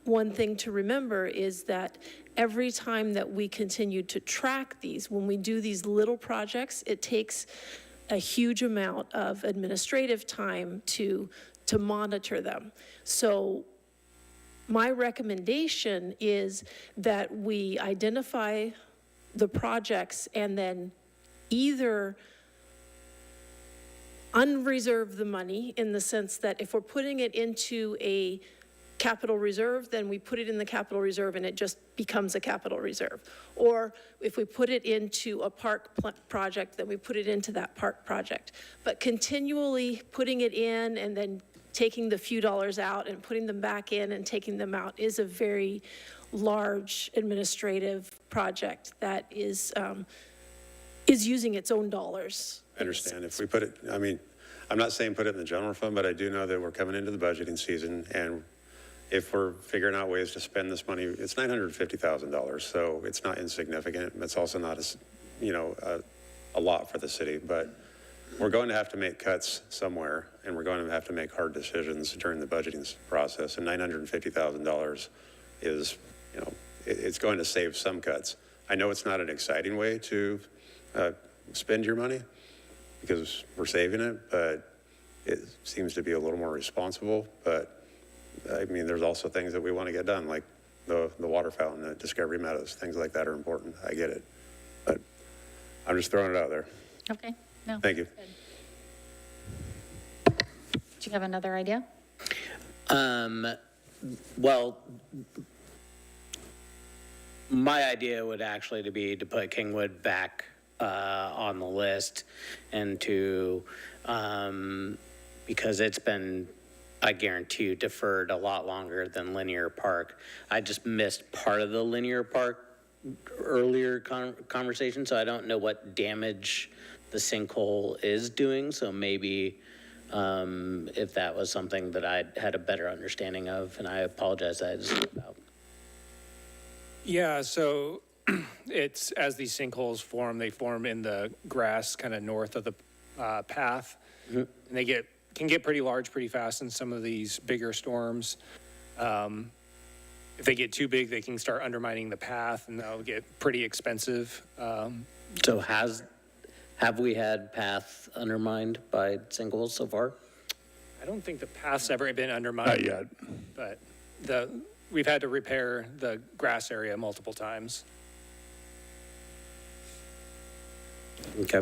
One thing to remember is that every time that we continue to track these, when we do these little projects, it takes a huge amount of administrative time to monitor them. So my recommendation is that we identify the projects and then either unreserve the money, in the sense that if we're putting it into a capital reserve, then we put it in the capital reserve and it just becomes a capital reserve. Or if we put it into a park project, then we put it into that park project. But continually putting it in and then taking the few dollars out and putting them back in and taking them out is a very large administrative project that is using its own dollars. I understand. If we put it, I mean, I'm not saying put it in the general fund, but I do know that we're coming into the budgeting season, and if we're figuring out ways to spend this money, it's $950,000, so it's not insignificant. It's also not a lot for the city, but we're going to have to make cuts somewhere, and we're going to have to make hard decisions during the budgeting process. And $950,000 is, it's going to save some cuts. I know it's not an exciting way to spend your money because we're saving it, but it seems to be a little more responsible. But I mean, there's also things that we want to get done, like the water fountain at Discovery Meadows. Things like that are important. I get it. But I'm just throwing it out there. Okay, no. Thank you. Do you have another idea? Well, my idea would actually to be to put Kingwood back on the list and to, because it's been, I guarantee you, deferred a lot longer than Linear Park. I just missed part of the Linear Park earlier conversation, so I don't know what damage the sinkhole is doing. So maybe if that was something that I had a better understanding of, and I apologize that I just about. Yeah, so it's, as these sinkholes form, they form in the grass kind of north of the path. And they can get pretty large pretty fast in some of these bigger storms. If they get too big, they can start undermining the path, and that'll get pretty expensive. So have we had path undermined by sinkholes so far? I don't think the path's ever been undermined. Not yet. But we've had to repair the grass area multiple times. Okay.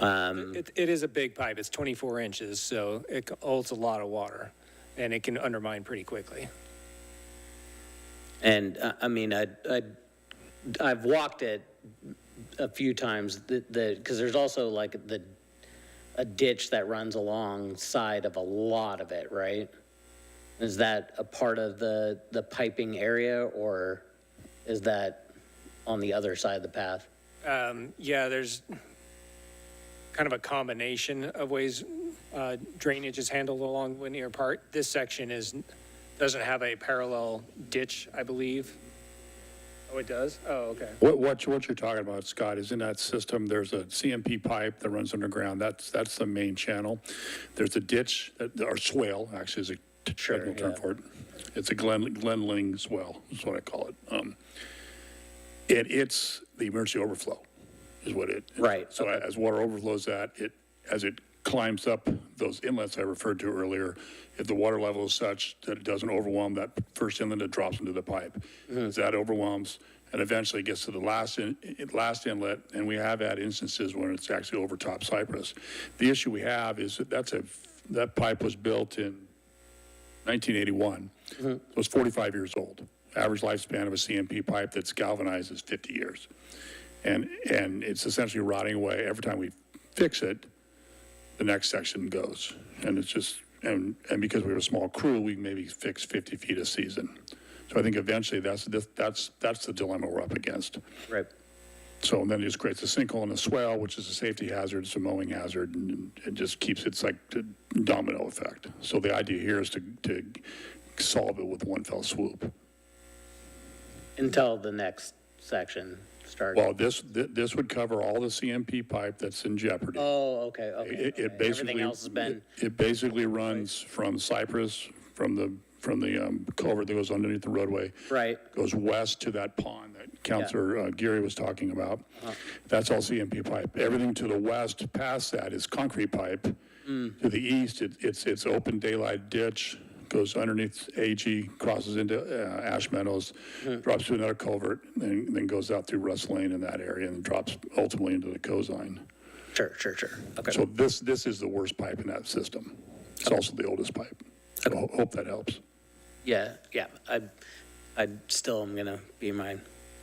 It is a big pipe. It's 24 inches, so it holds a lot of water, and it can undermine pretty quickly. And I mean, I've walked it a few times, because there's also like a ditch that runs alongside of a lot of it, right? Is that a part of the piping area, or is that on the other side of the path? Yeah, there's kind of a combination of ways drainage is handled along Linear Park. This section doesn't have a parallel ditch, I believe. Oh, it does? Oh, okay. What you're talking about, Scott, is in that system, there's a CMP pipe that runs underground. That's the main channel. There's a ditch, or swale, actually is a technical term for it. It's a Glenling swale, is what I call it. It's the emergency overflow is what it. Right. So as water overflows that, as it climbs up those inlets I referred to earlier, if the water level is such that it doesn't overwhelm that first inlet, it drops into the pipe. As that overwhelms and eventually gets to the last inlet, and we have had instances when it's actually over top Cypress. The issue we have is that pipe was built in 1981. So it's 45 years old. Average lifespan of a CMP pipe that's galvanized is 50 years. And it's essentially rotting away. Every time we fix it, the next section goes. And it's just, and because we have a small crew, we maybe fix 50 feet a season. So I think eventually that's the dilemma we're up against. Right. So then it just creates a sinkhole and a swell, which is a safety hazard, it's a mowing hazard, and it just keeps, it's like a domino effect. So the idea here is to solve it with one fell swoop. Until the next section starts. Well, this would cover all the CMP pipe that's in jeopardy. Oh, okay, okay. It basically, Everything else has been. it basically runs from Cypress, from the culvert that goes underneath the roadway. Right. Goes west to that pond that Councilor Geary was talking about. That's all CMP pipe. Everything to the west past that is concrete pipe. To the east, it's open daylight ditch, goes underneath AG, crosses into Ash Meadows, drops to another culvert, and then goes out through Russ Lane in that area and drops ultimately into the Cozine. Sure. Okay. So this is the worst pipe in that system. It's also the oldest pipe. So hope that helps. Yeah. I still am gonna be my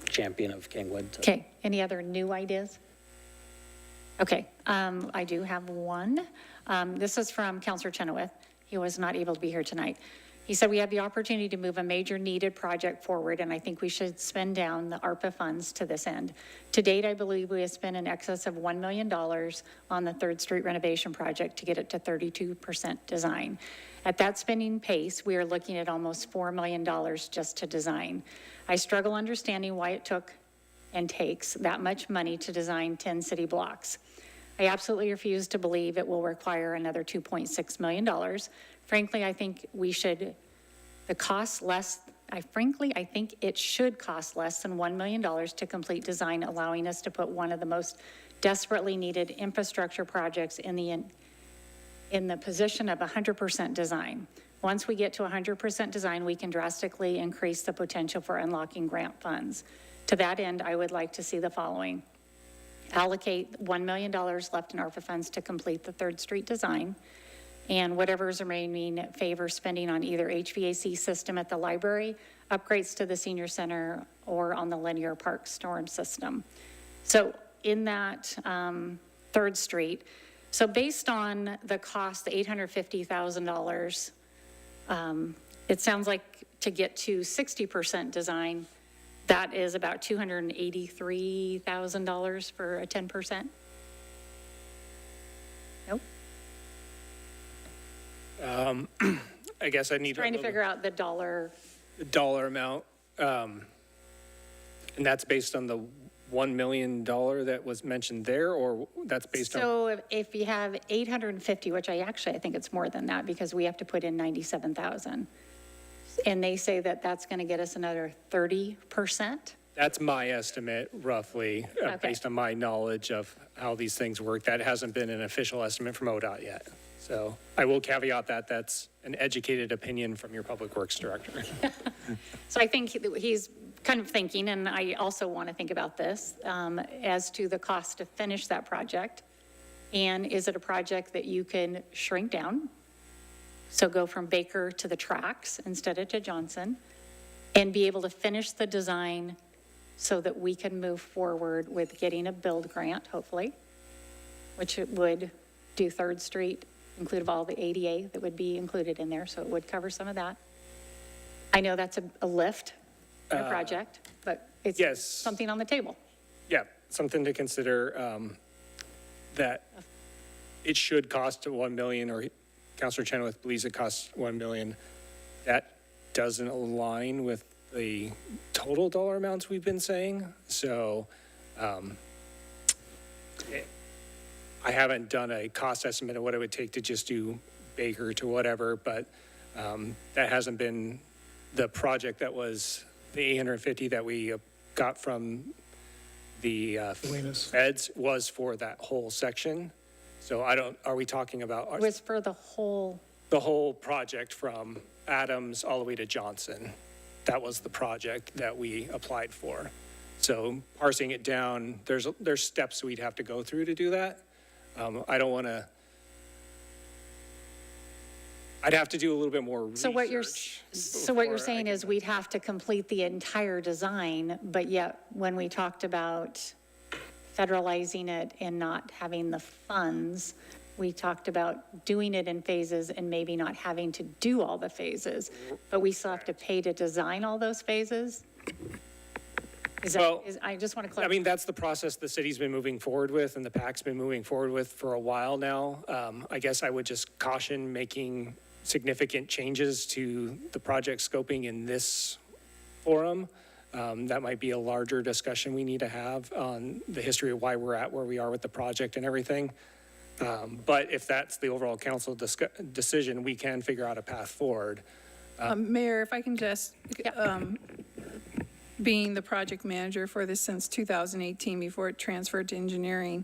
champion of Kingwood. So. Okay, any other new ideas? Okay, I do have one. This is from Councilor Chenoweth. He was not able to be here tonight. He said, we have the opportunity to move a major needed project forward, and I think we should spend down the ARPA funds to this end. To date, I believe we have spent in excess of $1 million on the 3rd Street renovation project to get it to 32% design. At that spending pace, we are looking at almost $4 million just to design. I struggle understanding why it took and takes that much money to design 10 city blocks. I absolutely refuse to believe it will require another $2.6 million. Frankly, I think I think it should cost less than $1 million to complete design, allowing us to put one of the most desperately needed infrastructure projects in the position of 100% design. Once we get to 100% design, we can drastically increase the potential for unlocking grant funds. To that end, I would like to see the following. Allocate $1 million left in ARPA funds to complete the 3rd Street design, and whatever is remaining, favor spending on either HVAC system at the library, upgrades to the senior center, or on the linear park storm system. So in that 3rd Street, so based on the cost, the $850,000, it sounds like to get to 60% design, that is about $283,000 for a 10%? Nope. I guess I need Trying to figure out the dollar. dollar amount. And that's based on the $1 million that was mentioned there, or that's based on? So if you have 850, which I think it's more than that because we have to put in 97,000. And they say that that's going to get us another 30%? That's my estimate, roughly, Okay. based on my knowledge of how these things work. That hasn't been an official estimate from ODOT yet. So I will caveat that that's an educated opinion from your Public Works Director. So I think he's kind of thinking, and I also want to think about this, as to the cost to finish that project. And is it a project that you can shrink down? So go from Baker to the tracks instead of to Johnson, and be able to finish the design so that we can move forward with getting a build grant, hopefully, which it would do 3rd Street, include all the ADA that would be included in there, so it would cover some of that. I know that's a lift in a project, but it's yes. something on the table. Yeah, something to consider, that it should cost $1 million, or Councilor Chenoweth believes it costs $1 million. That doesn't align with the total dollar amounts we've been saying. So I haven't done a cost estimate of what it would take to just do Baker to whatever, but that hasn't been the project that was the 850 that we got from the feds was for that whole section. So are we talking about? It was for the whole. The whole project from Adams all the way to Johnson. That was the project that we applied for. So parsing it down, there's steps we'd have to go through to do that. I don't want to, I'd have to do a little bit more research. So what you're saying is we'd have to complete the entire design, but yet when we talked about federalizing it and not having the funds, we talked about doing it in phases and maybe not having to do all the phases, but we still have to pay to design all those phases? I just want to clarify. I mean, that's the process the city's been moving forward with and the PAC's been moving forward with for a while now. I guess I would just caution making significant changes to the project scoping in this forum. That might be a larger discussion we need to have on the history of why we're at where we are with the project and everything. But if that's the overall council decision, we can figure out a path forward. Mayor, if I can just, being the project manager for this since 2018, before it transferred to engineering,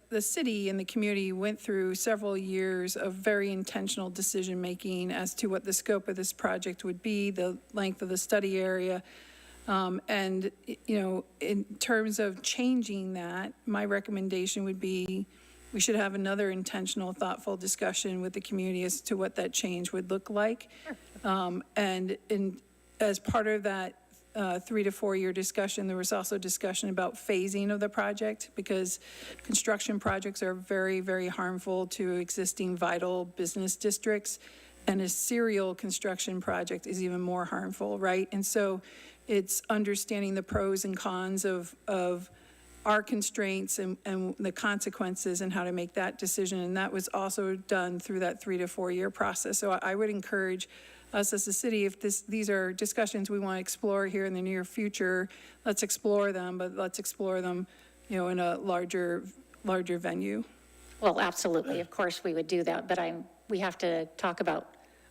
the city and the community went through several years of very intentional decision-making as to what the scope of this project would be, the length of the study area. And, you know, in terms of changing that, my recommendation would be we should have another intentional, thoughtful discussion with the community as to what that change would look like. And as part of that 3 to 4 year discussion, there was also discussion about phasing of the project, because construction projects are very, very harmful to existing vital business districts. And a serial construction project is even more harmful, right? And so it's understanding the pros and cons of our constraints and the consequences and how to make that decision. And that was also done through that 3 to 4 year process. So I would encourage us as a city, if these are discussions we want to explore here in the near future, let's explore them, but let's explore them, you know, in a larger venue. Well, absolutely. Of course, we would do that, but we have to talk about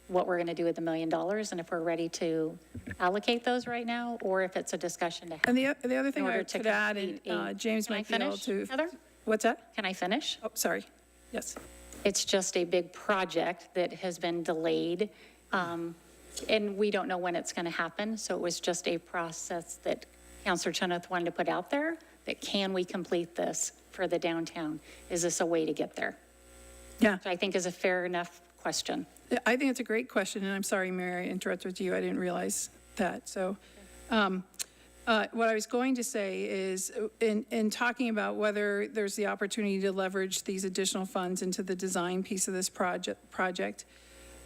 what we're going to do with $1 million and if we're ready to allocate those right now, or if it's a discussion to have. And the other thing order I to could add, complete and James Can I might be able finish, to. Heather? What's that? Can I finish? Oh, sorry. Yes. It's just a big project that has been delayed, and we don't know when it's going to happen. So it was just a process that Counselor Chenoweth wanted to put out there, that can we complete this for the downtown? Is this a way to get there? Yeah, Which I think is a fair enough question. I think it's a great question, and I'm sorry, Mary, I interrupted you. I didn't realize that. So what I was going to say is, in talking about whether there's the opportunity to leverage these additional funds into the design piece of this project,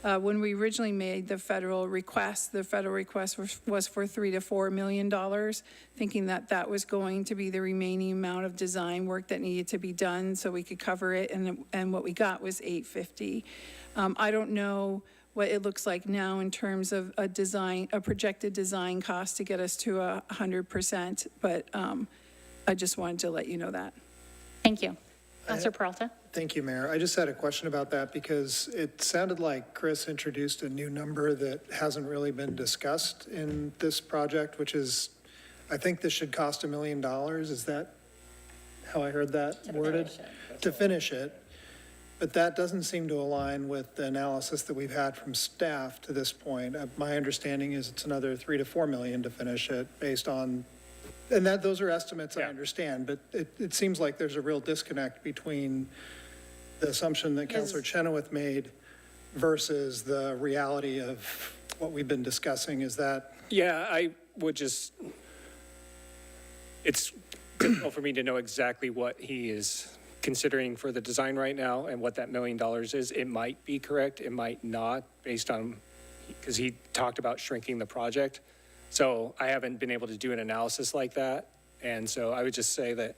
when we originally made the federal request was for $3 to $4 million, thinking that that was going to be the remaining amount of design work that needed to be done so we could cover it, and what we got was $850. I don't know what it looks like now in terms of a projected design cost to get us to 100%, but I just wanted to let you know that. Thank you. Counselor Peralta? Thank you, Mayor. I just had a question about that because it sounded like Chris introduced a new number that hasn't really been discussed in this project, which is, I think this should cost $1 million. Is that how I heard that worded? To finish it. But that doesn't seem to align with the analysis that we've had from staff to this point. My understanding is it's another $3 to $4 million to finish it based on, and that those are estimates, I understand, but it seems like there's a real disconnect between the assumption that Councilor Chenoweth made versus the reality of what we've been discussing. Is that? Yeah, I would just, it's difficult for me to know exactly what he is considering for the design right now and what that $1 million is. It might be correct, it might not, based on, because he talked about shrinking the project. So I haven't been able to do an analysis like that. And so I would just say that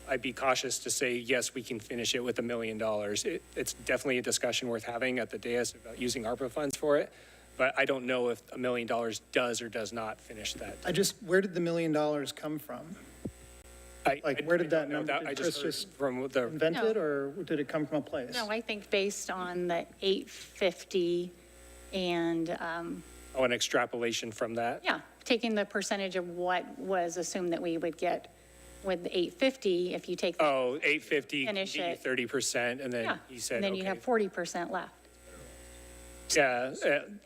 I'd be cautious to say, yes, we can finish it with $1 million. It's definitely a discussion worth having at the dais about using ARPA funds for it. But I don't know if $1 million does or does not finish that. Where did the $1 million come from? Where did that number, I did Chris just just from the invent it, or did it come from a place? No, I think based on the 850 and, oh, an extrapolation from that. yeah, taking the percentage of what was assumed that we would get with the 850, if you take. Oh, 850, Finish give you it. 30%, and then Yeah, he said, and then you okay. have 40% left. Yeah,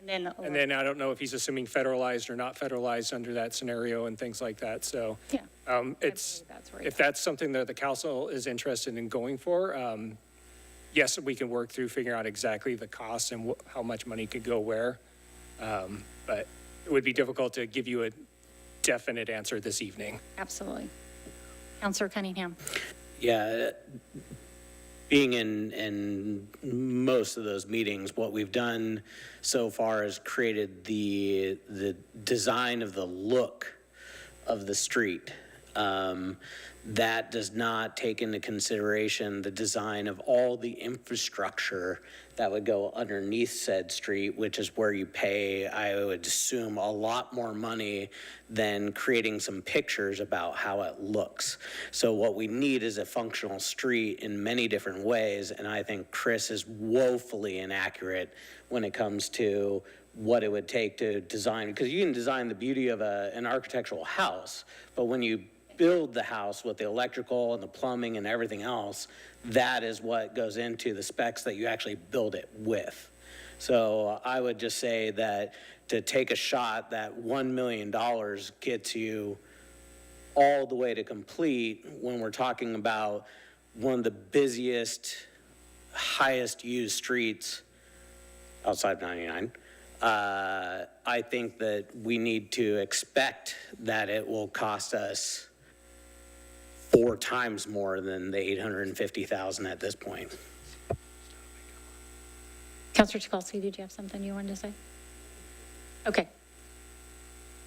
And then I don't know if he's assuming federalized or not federalized under that scenario and things like that, so. Yeah. It's, believe that's where if that's something that the council is interested in going for, yes, we can work through figuring out exactly the costs and how much money could go where. But it would be difficult to give you a definite answer this evening. Absolutely. Counselor Cunningham? Yeah, being in most of those meetings, what we've done so far is created the design of the look of the street. That does not take into consideration the design of all the infrastructure that would go underneath said street, which is where you pay, I would assume, a lot more money than creating some pictures about how it looks. So what we need is a functional street in many different ways, and I think Chris is woefully inaccurate when it comes to what it would take to design, because you can design the beauty of an architectural house, but when you build the house with the electrical and the plumbing and everything else, that is what goes into the specs that you actually build it with. So I would just say that to take a shot that $1 million gets you all the way to complete when we're talking about one of the busiest, highest used streets outside 99, I think that we need to expect that it will cost us 4 times more than the $850,000 at this point. Counselor Tukolsky, did you have something you wanted to say? Okay.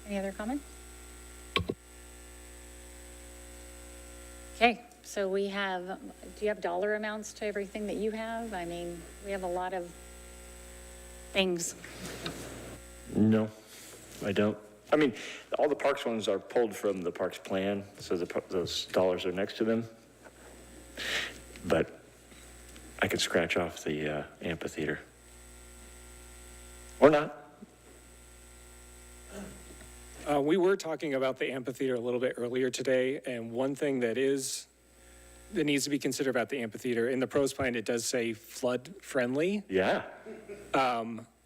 Any other comments? Okay, so we have, do you have dollar amounts to everything that you have? I mean, we have a lot of things. No, I don't. I mean, all the parks ones are pulled from the parks plan, so those dollars are next to them. But I could scratch off the amphitheater. Or not. We were talking about the amphitheater a little bit earlier today, and one thing that is that needs to be considered about the amphitheater. In the pros plan, it does say flood-friendly. Yeah.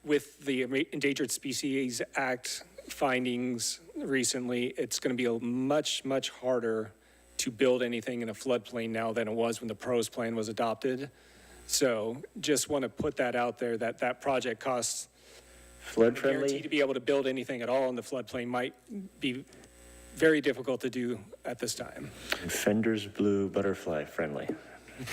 With the Endangered Species Act findings recently, it's going to be much, much harder to build anything in a floodplain now than it was when the pros plan was adopted. So just want to put that out there, that that project costs, Flood guarantee friendly. to be able to build anything at all in the floodplain might be very difficult to do at this time. And Fender's Blue Butterfly friendly.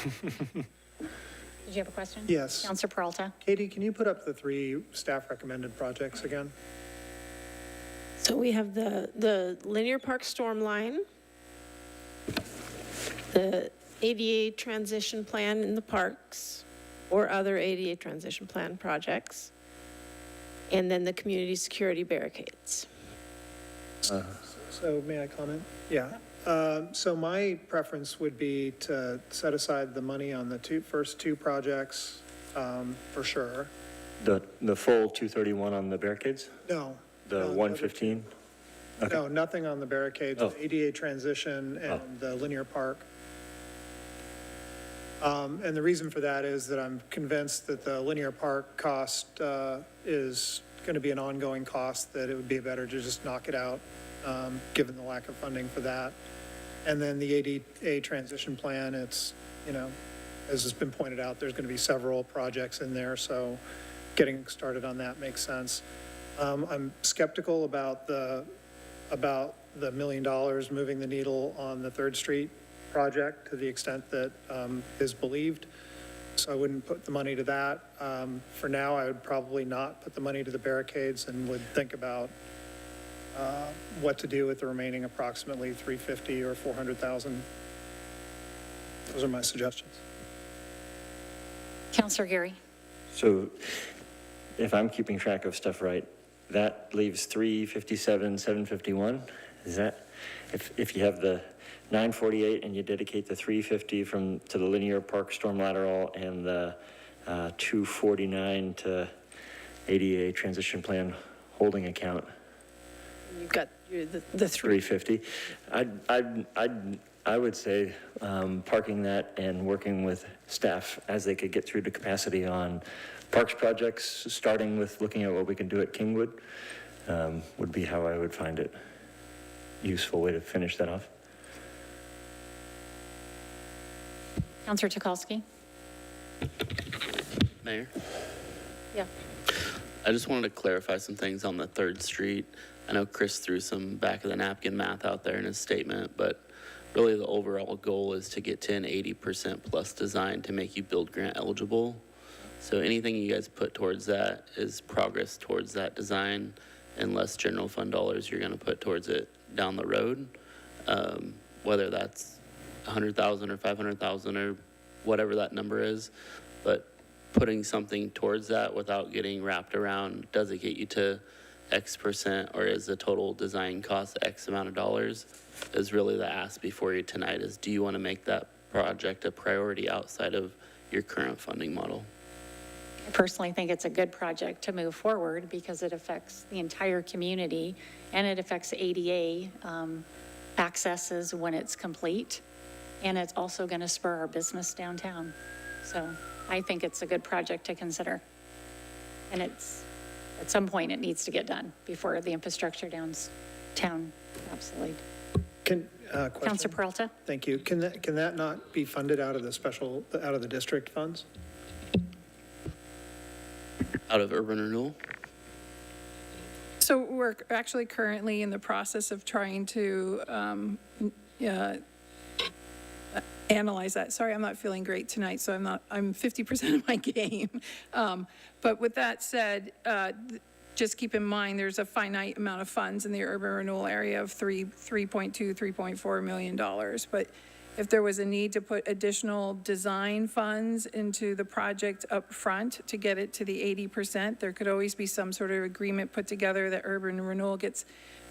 Did you have a question? Yes. Counselor Peralta? Katie, can you put up the 3 staff recommended projects again? So we have the linear park storm line, the ADA transition plan in the parks, or other ADA transition plan projects, and then the community security barricades. So may I comment? Yeah. So my preference would be to set aside the money on the first 2 projects, for sure. The full 231 on the barricades? No. The no, 115? No, nothing on the barricades, Oh. ADA transition and the linear park. And the reason for that is that I'm convinced that the linear park cost is going to be an ongoing cost, that it would be better to just knock it out, given the lack of funding for that. And then the ADA transition plan, it's, you know, as has been pointed out, there's going to be several projects in there, so getting started on that makes sense. I'm skeptical about the $1 million moving the needle on the 3rd Street project to the extent that is believed. So I wouldn't put the money to that. For now, I would probably not put the money to the barricades and would think about what to do with the remaining approximately 350 or 400,000. Those are my suggestions. Counselor Gary? So if I'm keeping track of stuff right, that leaves 357, 751? Is that, if you have the 948 and you dedicate the 350 to the linear park storm lateral and the 249 to ADA transition plan holding account, You've got the 3. 350. I would say parking that and working with staff as they could get through to capacity on parks projects, starting with looking at what we can do at Kingwood, would be how I would find it useful way to finish that off. Counselor Tukalski? Mayor? Yeah. I just wanted to clarify some things on the 3rd Street. I know Chris threw some back of the napkin math out there in his statement, but really the overall goal is to get to an 80% plus design to make you build grant eligible. So anything you guys put towards that is progress towards that design, and less general fund dollars you're going to put towards it down the road, whether that's 100,000 or 500,000 or whatever that number is. But putting something towards that without getting wrapped around, does it get you to X percent, or is the total design cost X amount of dollars, is really the ask before you tonight. Is, do you want to make that project a priority outside of your current funding model? I personally think it's a good project to move forward because it affects the entire community and it affects ADA accesses when it's complete. And it's also going to spur our business downtown. So I think it's a good project to consider. And it's, at some point, it needs to get done before the infrastructure downtown obsolete. Question? Counselor Peralta? Thank you. Can that not be funded out of the district funds? Out of urban renewal? So we're actually currently in the process of trying to analyze that. Sorry, I'm not feeling great tonight, so I'm 50% of my game. But with that said, just keep in mind, there's a finite amount of funds in the urban renewal area of $3.4 million. But if there was a need to put additional design funds into the project up front to get it to the 80%, there could always be some sort of agreement put together that urban renewal gets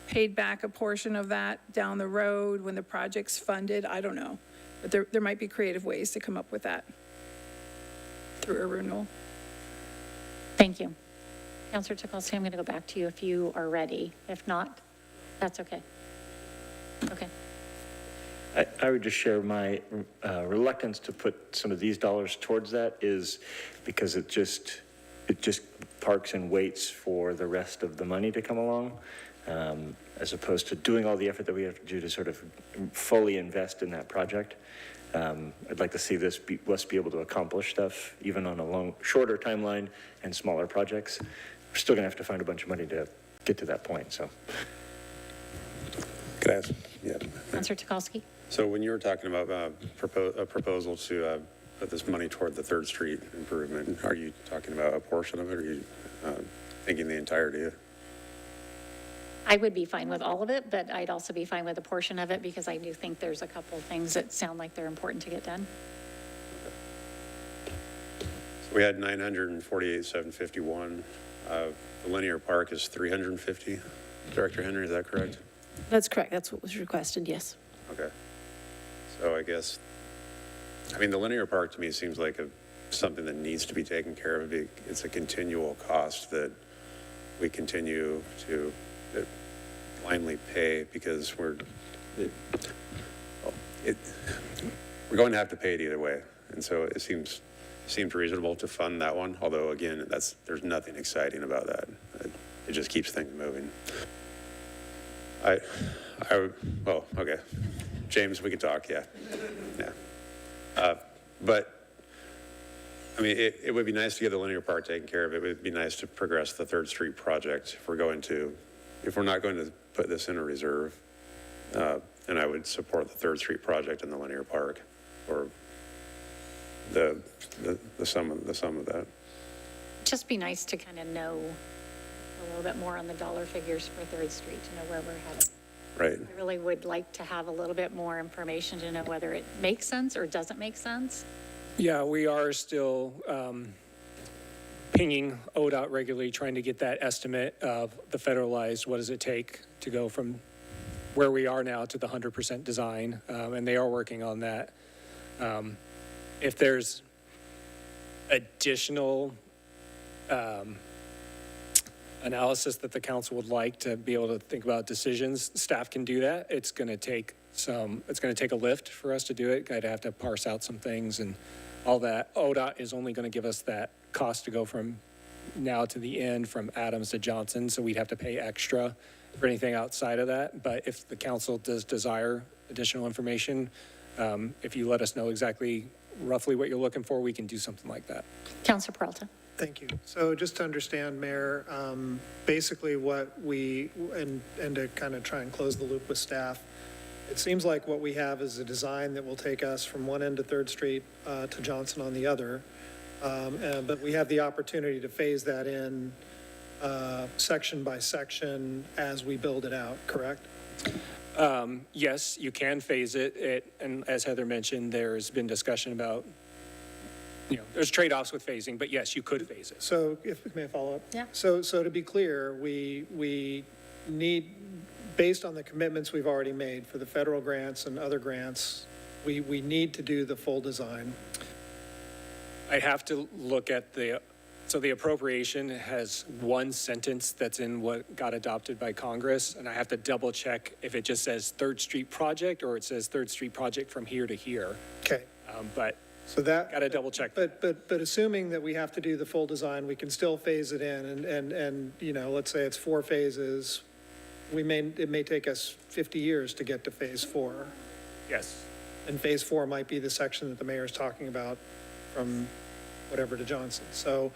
paid back a portion of that down the road when the project's funded. I don't know. But there might be creative ways to come up with that through urban renewal. Thank you. Counselor Tukalski, I'm going to go back to you if you are ready. If not, that's okay. Okay. I would just share my reluctance to put some of these dollars towards that is because it just parks and waits for the rest of the money to come along, as opposed to doing all the effort that we have to do to sort of fully invest in that project. I'd like to see us be able to accomplish stuff even on a shorter timeline and smaller projects. We're still gonna have to find a bunch of money to get to that point, so. Could I ask? Yeah. Counselor Tukolsky? So when you were talking about a proposal to put this money toward the 3rd Street improvement, are you talking about a portion of it, or are you thinking the entirety? I would be fine with all of it, but I'd also be fine with a portion of it because I do think there's a couple of things that sound like they're important to get done. So we had 948,751. The linear park is 350. Director Henry, is that correct? That's correct. That's what was requested, yes. Okay. So I guess, I mean, the linear park to me seems like something that needs to be taken care of. It's a continual cost that we continue to blindly pay because we're going to have to pay it either way. And so it seems reasonable to fund that one. Although again, there's nothing exciting about that. It just keeps things moving. Well, okay. James, we can talk, yeah. But, I mean, it would be nice to get the linear park taken care of. It would be nice to progress the 3rd Street project if we're not going to put this in a reserve. And I would support the 3rd Street project in the linear park, or the sum of that. Just be nice to kind of know a little bit more on the dollar figures for 3rd Street to know where we're headed. Right. I really would like to have a little bit more information to know whether it makes sense or doesn't make sense. Yeah, we are still pinging ODOT regularly, trying to get that estimate of the federalized, what does it take to go from where we are now to the 100% design, and they are working on that. If there's additional analysis that the council would like to be able to think about decisions, staff can do that. It's going to take a lift for us to do it. I'd have to parse out some things and all that. ODOT is only going to give us that cost to go from now to the end from Adams to Johnson, so we'd have to pay extra for anything outside of that. But if the council does desire additional information, if you let us know exactly roughly what you're looking for, we can do something like that. Counselor Peralta? Thank you. So just to understand, Mayor, basically what and to kind of try and close the loop with staff, it seems like what we have is a design that will take us from one end of 3rd Street to Johnson on the other. But we have the opportunity to phase that in section by section as we build it out, correct? Yes, you can phase it. And as Heather mentioned, there's been discussion about, there's trade-offs with phasing, but yes, you could phase it. So if may I follow up? Yeah. So to be clear, we need, based on the commitments we've already made for the federal grants and other grants, we need to do the full design. I have to look at so the appropriation has one sentence that's in what got adopted by Congress, and I have to double check if it just says 3rd Street project or it says 3rd Street project from here to here. Okay. But So that. got to double check. But assuming that we have to do the full design, we can still phase it in and let's say it's 4 phases. It may take us 50 years to get to phase 4. Yes. And phase 4 might be the section that the mayor's talking about from whatever to Johnson. So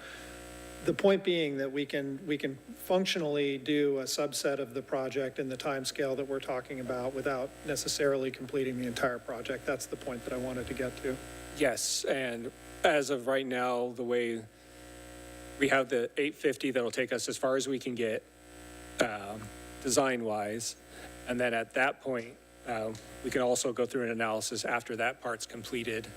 the point being that we can functionally do a subset of the project in the time scale that we're talking about without necessarily completing the entire project. That's the point that I wanted to get to. Yes, and as of right now, the way we have the 850 that'll take us as far as we can get design-wise, and then at that point, we can also go through an analysis after that part's completed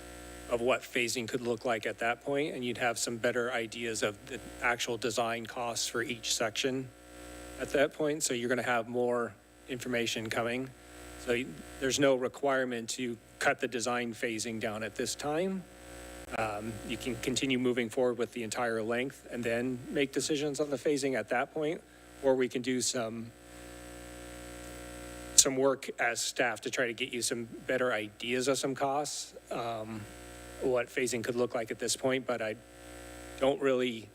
of what phasing could look like at that point, and you'd have some better ideas of the actual design costs for each section at that point. So you're going to have more information coming. So there's no requirement to cut the design phasing down at this time. You can continue moving forward with the entire length and then make decisions on the phasing at that point, or we can do some some work as staff to try to get you some better ideas of some costs, what phasing could look like at this point, but I don't really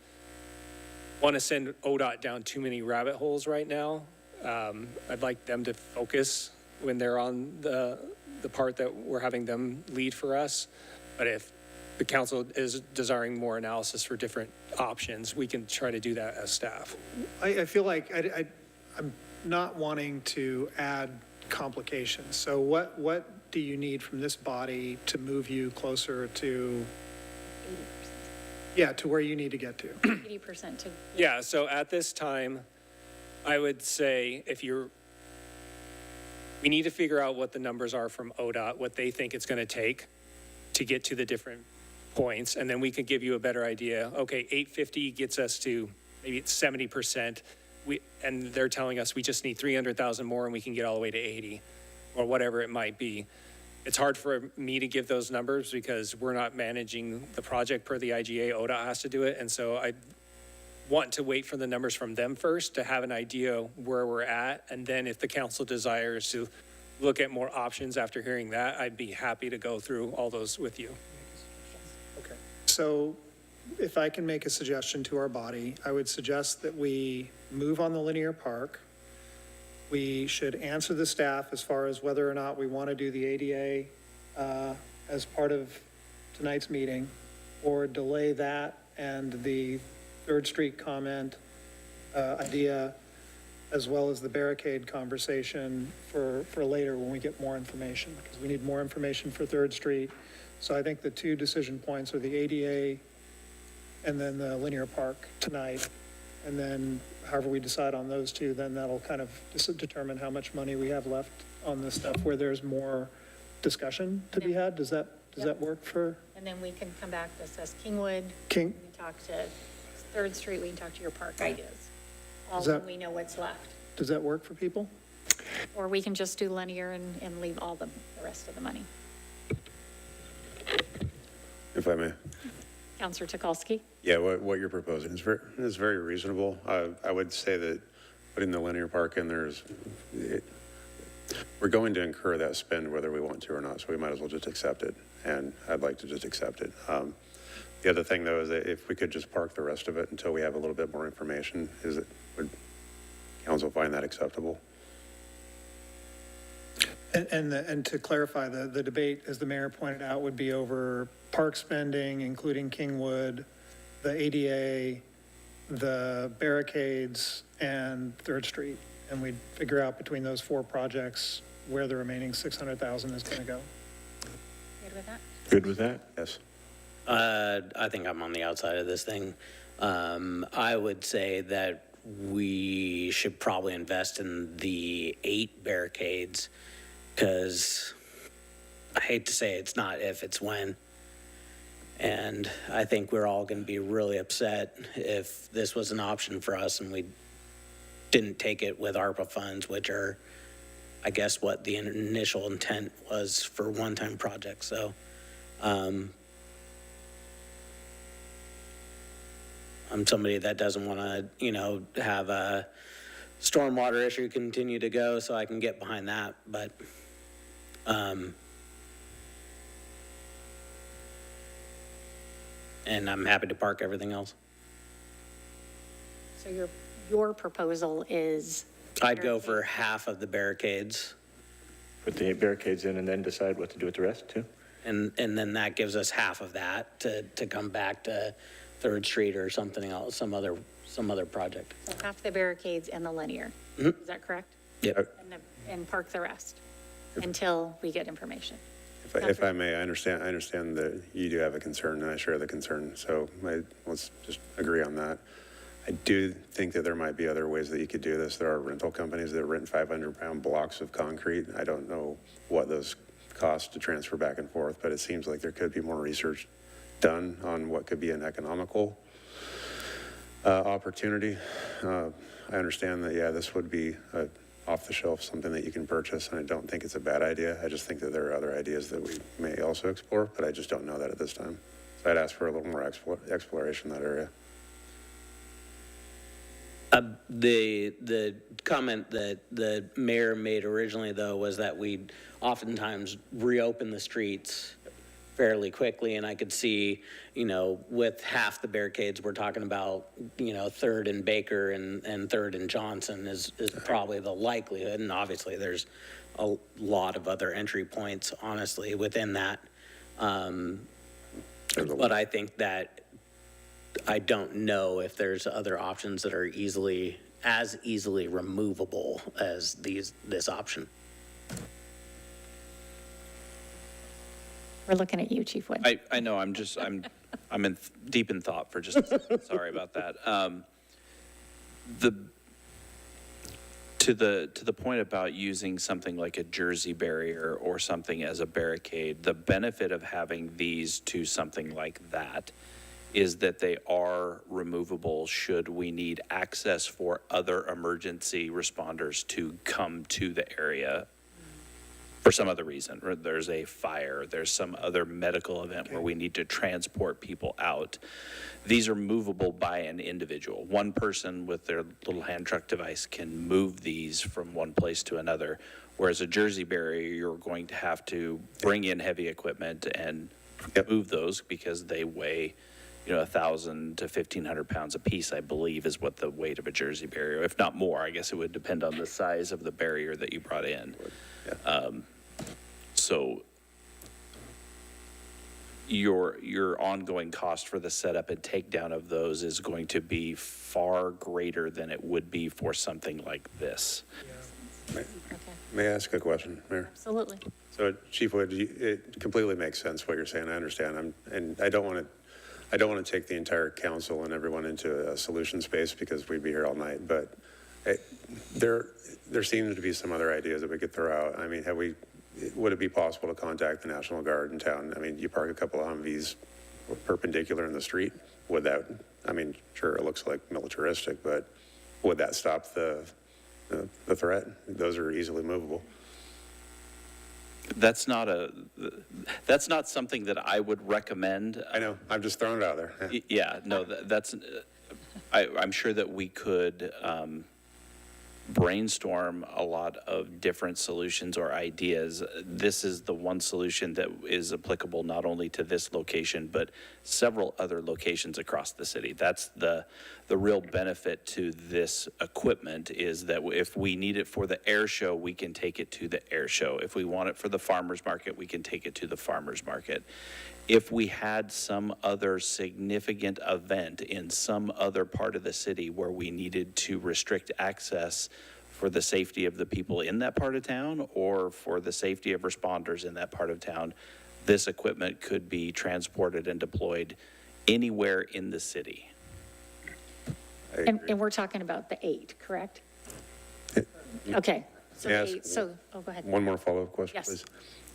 want to send ODOT down too many rabbit holes right now. I'd like them to focus when they're on the part that we're having them lead for us. But if the council is desiring more analysis for different options, we can try to do that as staff. I feel like I'm not wanting to add complications. So what do you need from this body to move you closer to, to where you need to get to? 80% to. Yeah, so at this time, I would say we need to figure out what the numbers are from ODOT, what they think it's going to take to get to the different points, and then we can give you a better idea. Okay, 850 gets us to maybe it's 70%, and they're telling us we just need 300,000 more and we can get all the way to 80, or whatever it might be. It's hard for me to give those numbers because we're not managing the project per the IGA. ODOT has to do it, and so I want to wait for the numbers from them first to have an idea where we're at, and then if the council desires to look at more options after hearing that, I'd be happy to go through all those with you. Okay. So if I can make a suggestion to our body, I would suggest that we move on the linear park. We should answer the staff as far as whether or not we want to do the ADA as part of tonight's meeting, or delay that and the 3rd Street comment idea, as well as the barricade conversation for later when we get more information, because we need more information for 3rd Street. So I think the 2 decision points are the ADA and then the linear park tonight. And then however we decide on those 2, then that'll kind of determine how much money we have left on this stuff where there's more discussion to be had. Does that work for? And then we can come back to assess Kingwood. King? We can talk to 3rd Street, we can talk to your park ideas. All that- when we know what's left. Does that work for people? Or we can just do linear and leave all the rest of the money. If I may. Counselor Tukalski? Yeah, what you're proposing is very reasonable. I would say that putting the linear park in there we're going to incur that spend whether we want to or not, so we might as well just accept it, and I'd like to just accept it. The other thing, though, is that if we could just park the rest of it until we have a little bit more information, would council find that acceptable? And to clarify, the debate, as the mayor pointed out, would be over park spending, including Kingwood, the ADA, the barricades, and 3rd Street. And we'd figure out between those 4 projects where the remaining 600,000 is going to go. Good with that? Good with that? Yes. I think I'm on the outside of this thing. I would say that we should probably invest in the 8 barricades, because I hate to say it's not if, it's when. And I think we're all going to be really upset if this was an option for us and we didn't take it with ARPA funds, which are, I guess, what the initial intent was for one-time projects. So I'm somebody that doesn't want to, have a stormwater issue continue to go, so I can get behind that. But and I'm happy to park everything else. So your proposal is? I'd go for half of the barricades, Put the 8 barricades in and then decide what to do with the rest, too? and then that gives us half of that to come back to 3rd Street or something else, some other project. So half the barricades and the linear. Mhm. Is that correct? Yep. And park the rest until we get information. If I may, I understand that you do have a concern, and I share the concern, so let's just agree on that. I do think that there might be other ways that you could do this. There are rental companies that rent 500-pound blocks of concrete. I don't know what those cost to transfer back and forth, but it seems like there could be more research done on what could be an economical opportunity. I understand that, this would be off the shelf, something that you can purchase, and I don't think it's a bad idea. I just think that there are other ideas that we may also explore, but I just don't know that at this time. So I'd ask for a little more exploration in that area. The comment that the mayor made originally, though, was that we'd oftentimes reopen the streets fairly quickly, and I could see, with half the barricades, we're talking about, 3rd and Baker and 3rd and Johnson is probably the likelihood, and obviously there's a lot of other entry points, honestly, within that. But I think that I don't know if there's other options that are as easily removable as this option. We're looking at you, Chief Wood. I know, I'm deep in thought for just a second. Sorry about that. To the point about using something like a Jersey barrier or something as a barricade, the benefit of having these to something like that is that they are removable should we need access for other emergency responders to come to the area for some other reason, or there's a fire, there's some other medical event where we need to transport people out. These are movable by an individual. One person with their little hand truck device can move these from one place to another, whereas a Jersey barrier, you're going to have to bring in heavy equipment and move those because they weigh 1,000 to 1,500 pounds a piece, I believe, is what the weight of a Jersey barrier, if not more. I guess it would depend on the size of the barrier that you brought in. So your ongoing cost for the setup and takedown of those is going to be far greater than it would be for something like this. May I ask a question, Mayor? Absolutely. So Chief Wood, it completely makes sense what you're saying. I understand. And I don't want to take the entire council and everyone into a solution space because we'd be here all night. But there seems to be some other ideas that we could throw out. I mean, would it be possible to contact the National Guard in town? I mean, you park a couple of Humvees perpendicular in the street. Would that? I mean, sure, it looks like militaristic, but would that stop the threat? Those are easily movable. That's not something that I would recommend. I know. I'm just throwing it out there. Yeah, no, I'm sure that we could brainstorm a lot of different solutions or ideas. This is the one solution that is applicable not only to this location, but several other locations across the city. That's the real benefit to this equipment, is that if we need it for the air show, we can take it to the air show. If we want it for the farmer's market, we can take it to the farmer's market. If we had some other significant event in some other part of the city where we needed to restrict access for the safety of the people in that part of town or for the safety of responders in that part of town, this equipment could be transported and deployed anywhere in the city. And we're talking about the 8, correct? Okay. So Yes. 8, so, go ahead. One more follow-up question, Yes. please.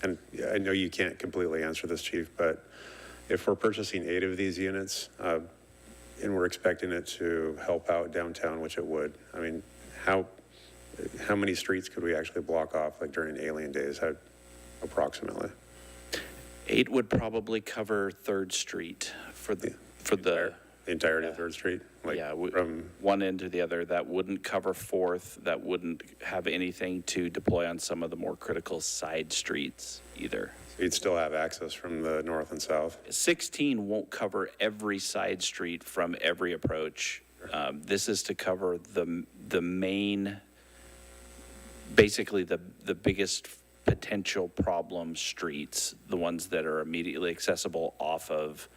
And I know you can't completely answer this, Chief, but if we're purchasing 8 of these units and we're expecting it to help out downtown, which it would, I mean, how many streets could we actually block off, like during alien days, approximately? 8 would probably cover 3rd Street for the entirety of 3rd Street? Like from one end to the other. That wouldn't cover 4th. That wouldn't have anything to deploy on some of the more critical side streets either. So you'd still have access from the north and south? 16 won't cover every side street from every approach. This is to cover the main, basically the biggest potential problem streets, the ones that are immediately accessible off of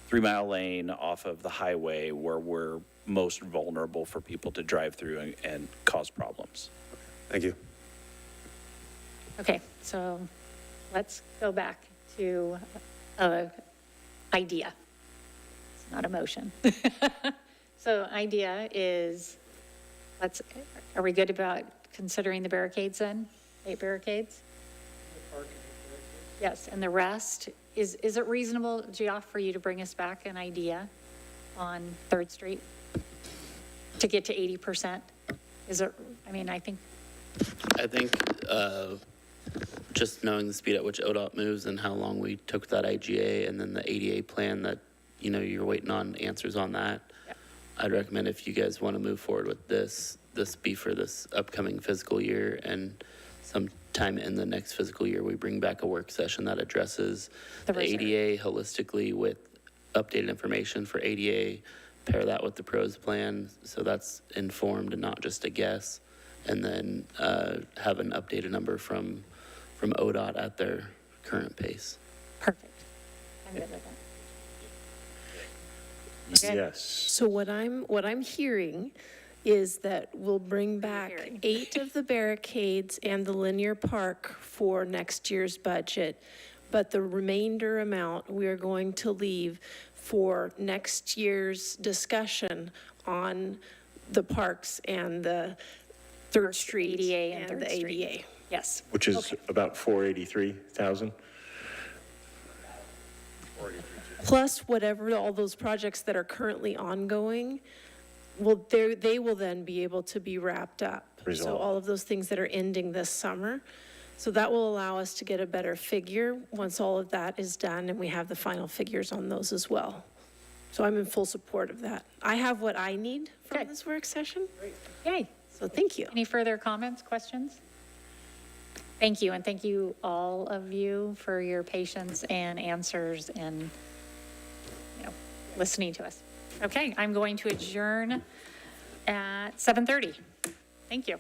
3 Mile Lane, off of the highway, where we're most vulnerable for people to drive through and cause problems. Thank you. Okay, so let's go back to an idea. It's not a motion. So idea is, are we good about considering the barricades then? 8 barricades? Yes, and the rest, is it reasonable, Geoff, for you to bring us back an idea on 3rd Street to get to 80%? Is it, I think just knowing the speed at which ODOT moves and how long we took that IGA and then the ADA plan that, you're waiting on answers on that. I'd recommend if you guys want to move forward with this be for this upcoming fiscal year, and sometime in the next fiscal year, we bring back a work session that addresses The the reserve. ADA holistically with updated information for ADA, pair that with the pros plan, so that's informed and not just a guess, and then have an updated number from ODOT at their current pace. Perfect. I'm good with that. Okay. Yes. So what I'm hearing is that we'll bring back hearing? 8 of the barricades and the linear park for next year's budget, but the remainder amount we are going to leave for next year's discussion on the parks and the Third Street ADA and and Third the Street. ADA. Yes. Which is about 483,000. Plus whatever, all those projects that are currently ongoing, they will then be able to be wrapped up. So Resolved. all of those things that are ending this summer. So that will allow us to get a better figure once all of that is done and we have the final figures on those as well. So I'm in full support of that. I have what I need Okay. from this work session, Yay. so thank you. Any further comments, questions? Thank you, and thank you, all of you, for your patience and answers and, listening to us. Okay, I'm going to adjourn at 7:30. Thank you.